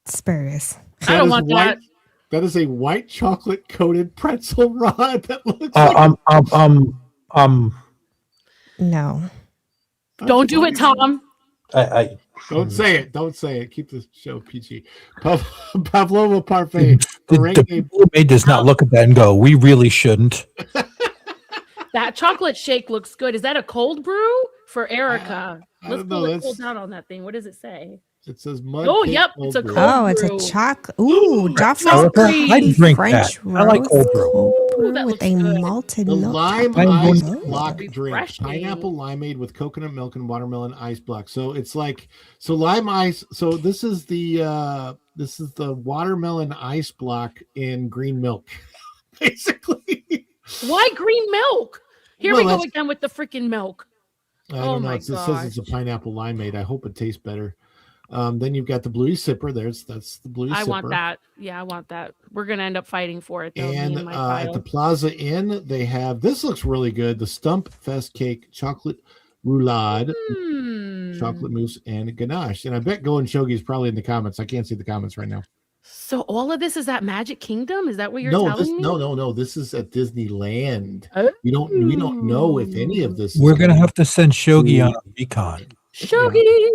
asparagus. I don't want that. That is a white chocolate coated pretzel rod that looks No. Don't do it, Tom. I Don't say it. Don't say it. Keep the show PG. Pavlova parfait. the people who does not look at that and go, we really shouldn't. That chocolate shake looks good. Is that a cold brew for Erica? Let's know, pull it that's- cool down on that thing. What does it say? It says mud. Oh, cake yep, cold it's a brew. cold Oh, it's a brew. chocolate. Ooh, Joffrey's Erica, I'd drink French that. I like cold brew. brew that with looks a good. malted The milk. lime I'm ice going- block drink, Refreshing. pineapple limeade with coconut milk and watermelon ice block. So it's like lime ice. So this is the watermelon ice block in green milk, basically. Why green milk? Here Well, we go that's- again with the freaking milk. I Oh don't know. my It says it's a pineapple limeade. I hope it tastes better. Then you've got the Bluey Sipper. That's the Bluey Sipper. I want that. Yeah, I want that. We're gonna end up fighting for it though. me And and my at the pile. Plaza Inn, they have this looks really good. The Stump Fest Cake Chocolate Roulade, chocolate mousse, and ganache. And I bet Go and Shogi is probably in the comments. I can't see the comments right now. So all of this is at Magic Kingdom? Is that what you're No, telling me? no. This is at Disneyland. Oh. We don't know if any of this. We're going to have to send Shogi on a recon. Shogi.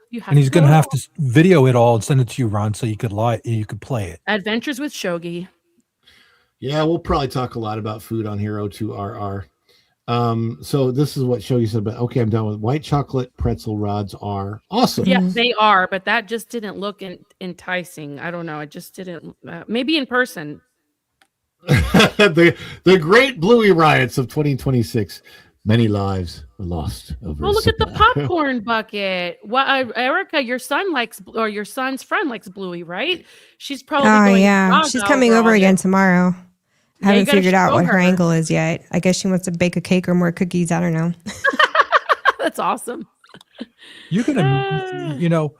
You have And he's to going to go. have to video it all and send it to you, Ron, so you could play it. Adventures with Shogi. Yeah, we'll probably talk a lot about food on here. O2RR. So this is what Shogi said. But okay, I'm done with white chocolate pretzel rods are awesome. Yeah, they are, but that just didn't look enticing. I don't know. It just didn't. Maybe in person. the great Bluey riots of 2026. Many lives were lost over. Oh, look at the sipper. popcorn bucket. Well, Erica, your son's friend likes Bluey, right? She's probably. Oh going yeah, gaga she's coming over on again it. tomorrow. Yeah, I you haven't gotta figured out show what her her. angle is yet. I guess she wants to bake a cake or more cookies. I don't know. That's awesome. You're going to,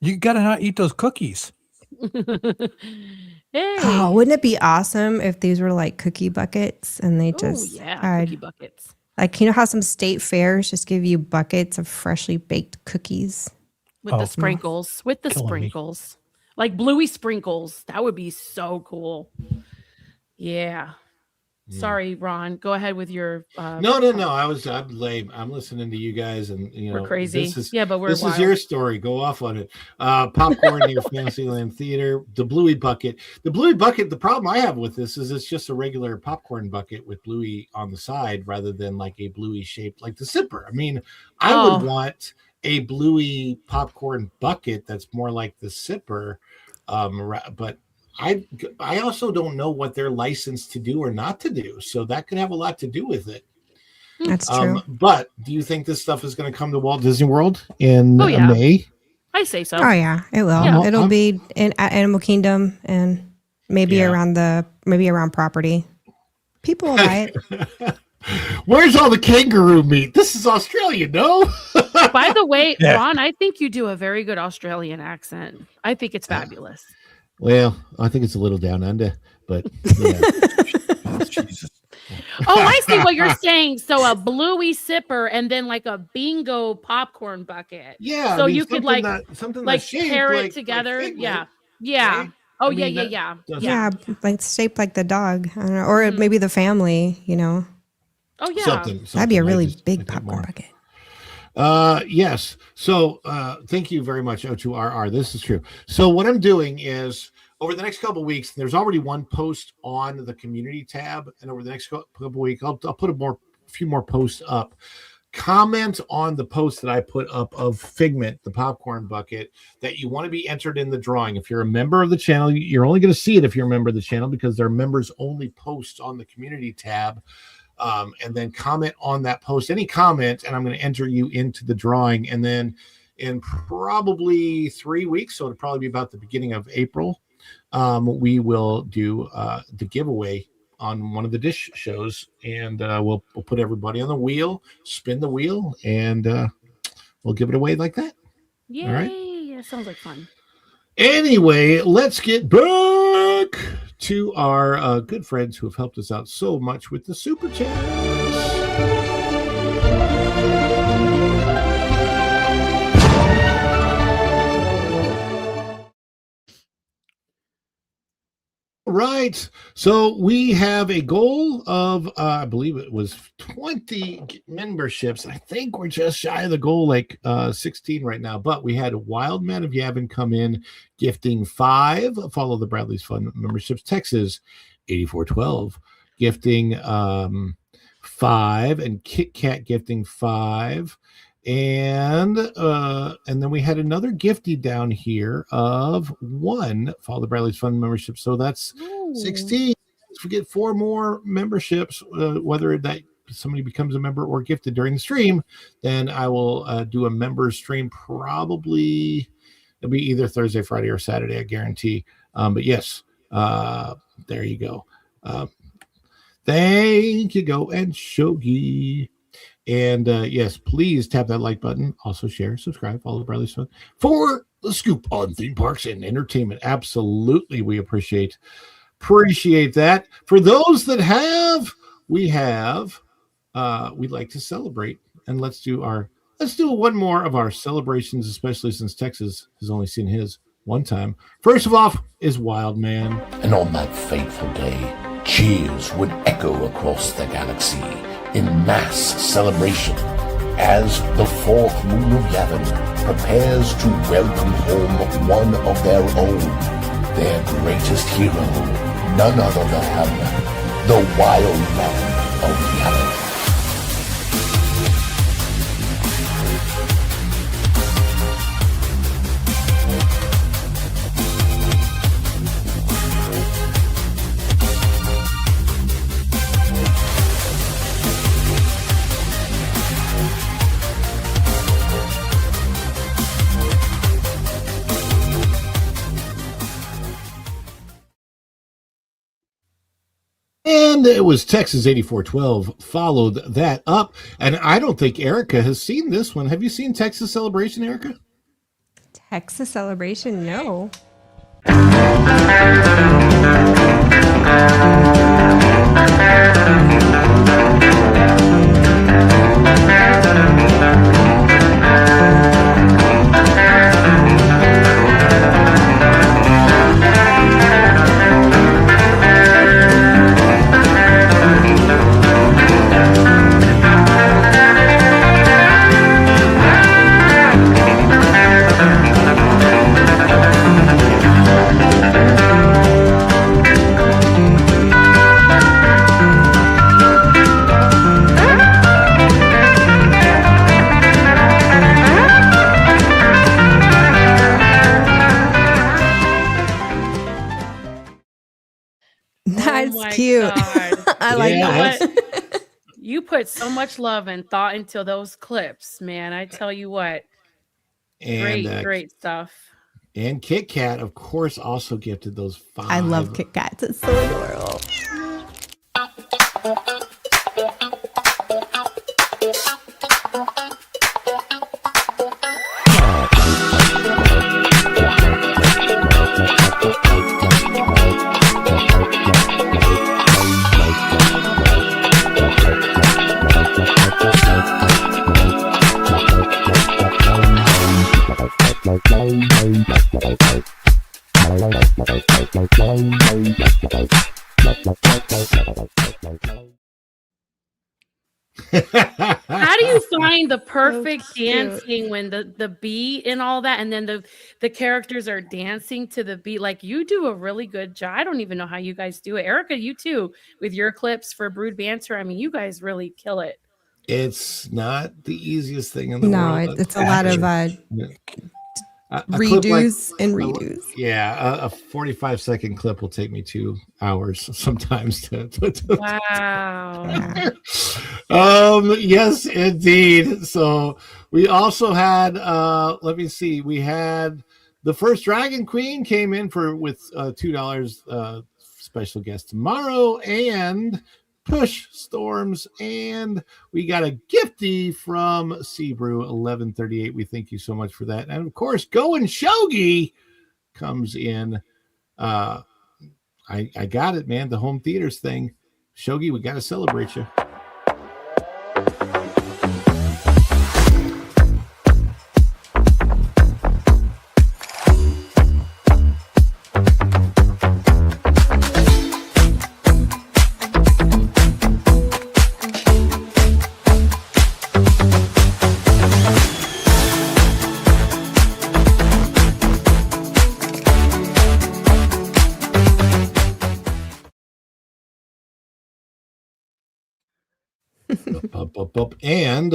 you got to not eat those cookies. Hey. Oh, wouldn't it be awesome if these were like cookie buckets and they just yeah, had, cookie buckets. like, you know how some state fairs just give you buckets of freshly baked cookies? With Oh, the sprinkles. With the killing me. sprinkles. Like Bluey sprinkles. That would be so cool. Yeah. Sorry, Ron. Go ahead with your. No. I'm lame. I'm listening to you guys, and we're crazy. This is, but we're this wild. is your story. Go off on it. Popcorn near Fantasyland Theater. The Bluey bucket. The Bluey bucket. The problem I have with this is it's just a regular popcorn bucket with Bluey on the side, rather than like a Bluey shaped like the Sipper. I mean, I would want a Bluey popcorn bucket that's more like the Sipper, but. I also don't know what they're licensed to do or not to do, so that could have a lot to do with it. That's true. But do you think this stuff is going to come to Walt Disney World in yeah. May? I say so. Oh yeah, it will. Yeah. It'll be at Animal Kingdom and maybe around property. People will buy it. Where's all the kangaroo meat? This is Australia, no? By the way, Ron, I think you do a very good Australian accent. I think it's fabulous. Well, I think it's a little down under, but yeah. Jesus. Oh, I see what you're saying. So a Bluey Sipper and then like a bingo popcorn bucket. Yeah. So you could like something like shaped pair it like together. Figment, Yeah. right? Oh, I mean, yeah. Yeah, like shaped like the dog. I don't know. Or maybe the family, Oh, yeah. Something that'd be a really like big like popcorn bucket. Yes. So thank you very much, O2RR. This is true. So what I'm doing is over the next couple of weeks, there's already one post on the community tab, and over the next couple of weeks, I'll put a few more posts up. Comment on the post that I put up of Figment, the popcorn bucket, that you want to be entered in the drawing. If you're a member of the channel, you're only going to see it if you're a member of the channel, because they're members only posts on the community tab. And then comment on that post, any comment, and I'm going to enter you into the drawing. And then in probably 3 weeks, so it'll probably be about the beginning of April, we will do the giveaway on one of the Dish shows, and we'll put everybody on the wheel, spin the wheel, and we'll give it away like that. Yay! All right? Yeah, sounds like fun. Anyway, let's get back to our good friends who have helped us out so much with the super chats. Right. So we have a goal of, I believe it was 20 memberships. I think we're just shy of the goal, like 16 right now. But we had Wild Man of Yavin come in, gifting 5. Follow the Bradley's Fun memberships. Texas 8412 gifting 5, and Kit Kat gifting 5. And then we had another gifty down here of 1. Follow the Bradley's Fun membership. So that's 16. If we get 4 more memberships, whether that somebody becomes a member or gifted during the stream, then I will do a member stream. Probably it'll be either Thursday, Friday, or Saturday, I guarantee. But yes, there you go. Thank you, Go and Shogi. And yes, please tap that like button. Also share, subscribe, follow Bradley's Fun for the scoop on theme parks and entertainment. Absolutely, we appreciate that. For those that have, we'd like to celebrate, and let's do one more of our celebrations, especially since Texas has only seen his one time. First of all is Wild Man. And on that fateful day, cheers would echo across the galaxy in mass celebration as the fourth moon of Yavin prepares to welcome home one of their own, their greatest hero, none other than the Wild Man of Yavin. And it was Texas 8412 followed that up. And I don't think Erica has seen this one. Have you seen Texas Celebration, Erica? Texas Celebration? No. That's my cute. God. I like You know Yeah, what? You put so much love and thought into those clips, man. I tell you what. and Great, great stuff. and Kit Kat, of course, also gifted those 5. I love Kit Kats. It's so adorable. How do you find the perfect cute. dancing when the beat and all that, and then the characters are dancing to the beat? Like, you do a really good job. I don't even know how you guys do it. Erica, you too, with your clips for Brood Banter. I mean, you guys really kill it. It's not the easiest thing in the No, world. it's a lot of A clip like redos and redos. a 45-second clip will take me 2 hours sometimes to Wow. Yes, indeed. So we also had let me see, we had the first Dragon Queen came in with $2 special guest tomorrow, and Push Storms, and we got a gifty from Seabrew 1138. We thank you so much for that. And of course, Going Shogi comes in. I got it, man. The home theaters thing. Shogi, we got to celebrate you. And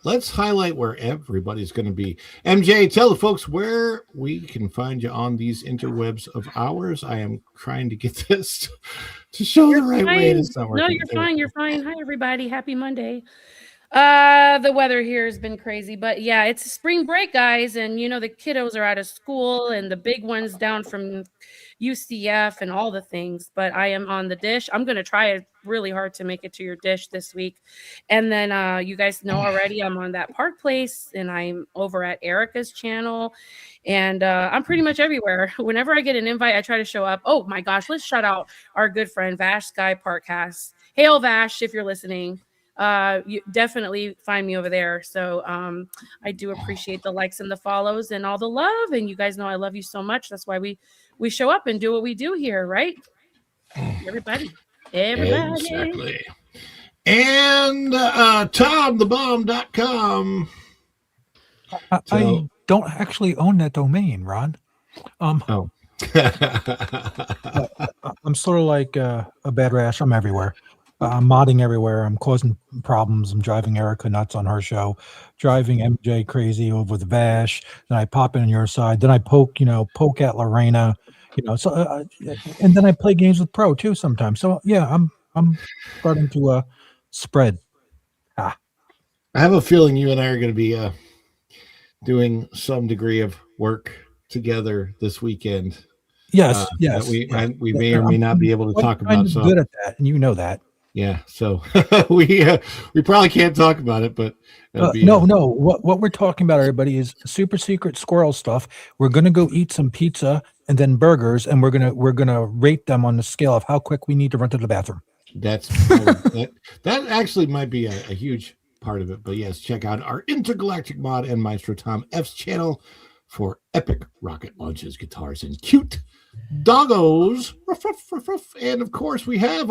let's highlight where everybody's going to be. MJ, tell the folks where we can find you on these interwebs of ours. I am trying to get this to show the right way. It's not working. No, you're fine. You're fine. Hi, everybody. Happy Monday. The weather here has been crazy, but yeah, it's spring break, guys, and you know the kiddos are out of school and the big ones down from UCF and all the things. But I am on the dish. I'm gonna try really hard to make it to your dish this week, and then you guys know already I'm on that Park Place, and I'm over at Erica's channel, and I'm pretty much everywhere. Whenever I get an invite, I try to show up. Oh my gosh, let's shout out our good friend Vash Sky Parkcast. Hail Vash, if you're listening. You definitely find me over there. So I do appreciate the likes and the follows and all the love. And you guys know I love you so much. That's why we show up and do what we do here, right? Everybody. Exactly. And TomTheBomb.com. I don't actually own that domain, Ron. I'm sort of like a bad rash. I'm everywhere. I'm modding everywhere. I'm causing problems. I'm driving Erica nuts on her show, driving MJ crazy over the Vash. Then I pop in on your side. Then I poke at Lorena, So, and then I play games with Pro too sometimes. So yeah, I'm starting to spread. I have a feeling you and I are going to be doing some degree of work together this weekend. Yes. We may or may not be able to talk about. I'm good at that, and you know that. Yeah, so we probably can't talk about it, but no. What we're talking about, everybody, is super secret squirrel stuff. We're gonna go eat some pizza and then burgers, and we're gonna rate them on the scale of how quick we need to run to the bathroom. That's that actually might be a huge part of it. But yes, check out our Intergalactic Mod and Maestro Tom F's channel for epic rocket launches, guitars, and cute doggos. Ruff, ruff, ruff, ruff. And of course, we have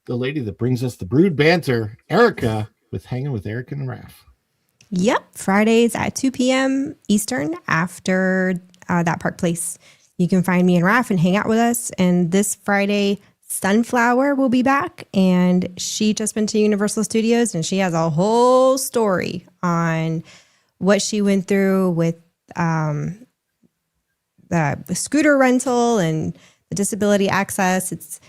the lady that brings us the Brood Banter, Erica, with Hanging with Erica and Raph. Yep, Fridays at 2 p.m. Eastern after that Park Place. You can find me and Raph and hang out with us. And this Friday, Sunflower will be back, and she just went to Universal Studios, and she has a whole story on what she went through with the scooter rental and the disability access. It's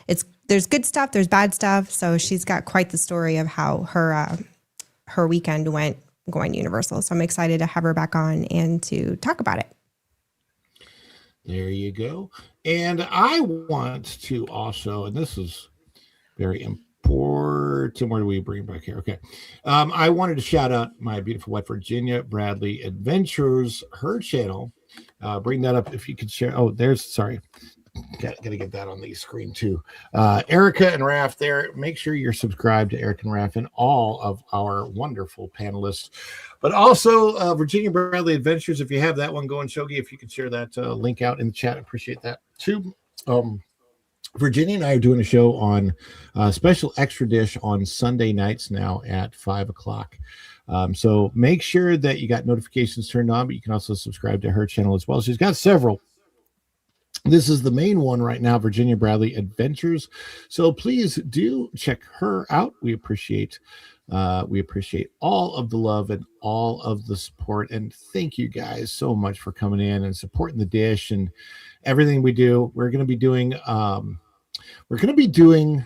there's good stuff, there's bad stuff. So she's got quite the story of how her weekend went going to Universal. So I'm excited to have her back on and to talk about it. There you go. And I want to also, and this is very important. Where do we bring back here? Okay. I wanted to shout out my beautiful wife, Virginia Bradley Adventures, her channel. Bring that up if you could share. Oh, sorry. Got to get that on the screen too. Erica and Raph there. Make sure you're subscribed to Erica and Raph and all of our wonderful panelists. But also Virginia Bradley Adventures. If you have that one going, Shogi, if you could share that link out in the chat, I appreciate that too. Virginia and I are doing a show on special extra dish on Sunday nights now at 5:00. So make sure that you got notifications turned on, but you can also subscribe to her channel as well. She's got several. This is the main one right now, Virginia Bradley Adventures. So please do check her out. We appreciate all of the love and all of the support. And thank you guys so much for coming in and supporting the dish and everything we do. We're going to be doing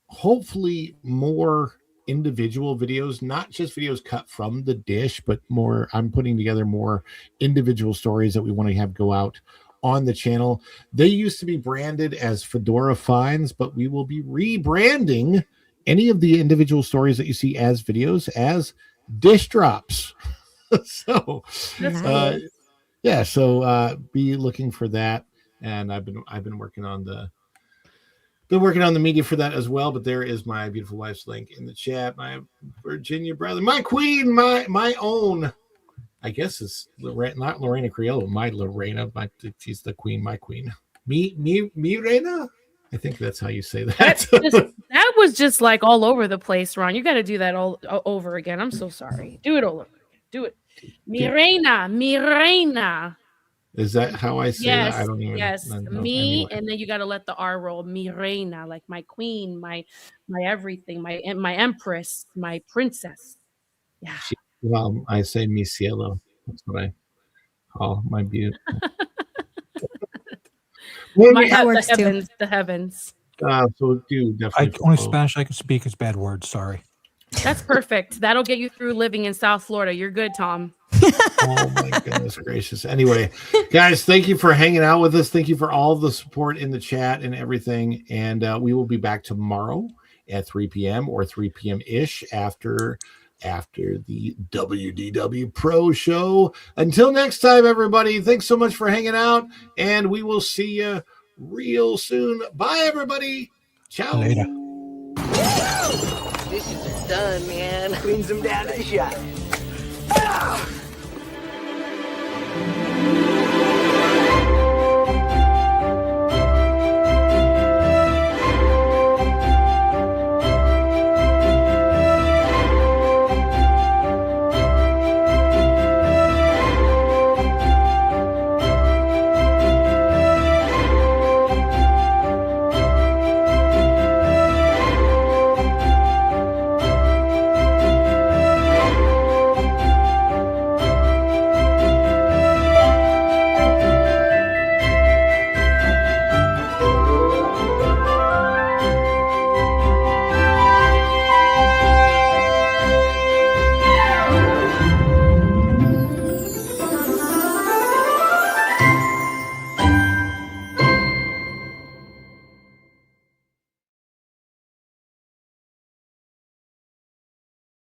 hopefully more individual videos, not just videos cut from the dish, but more. I'm putting together more individual stories that we want to have go out on the channel. They used to be branded as Fedora Finds, but we will be rebranding any of the individual stories that you see as videos as dish drops. So be looking for that. And I've been working on the media for that as well. But there is my beautiful wife's link in the chat. My Virginia Bradley, my queen, my own. I guess it's not Lorena Criollo, my Lorena. She's the queen, my queen. Me, Rena? I think that's how you say that. That was just like all over the place, Ron. You got to do that all over again. I'm so sorry. Do it all over again. Do it. Mi reina. Is that how I say that? I don't even know. Anyway. And then you got to let the R roll. Mi reina, like my queen, my everything, my empress, my princess. Yeah. Well, I say mi cielo. That's what I call my beauty. The heavens. So do definitely. Only Spanish I can speak is bad words. Sorry. That's perfect. That'll get you through living in South Florida. You're good, Tom. Oh my goodness gracious. Anyway, guys, thank you for hanging out with us. Thank you for all the support in the chat and everything. And we will be back tomorrow at 3 p.m. or 3 p.m. ish after the WDW Pro show. Until next time, everybody, thanks so much for hanging out, and we will see you real soon. Bye, everybody. Ciao. Later. Dishes are done, man. Cleans them down to the shot. Ah!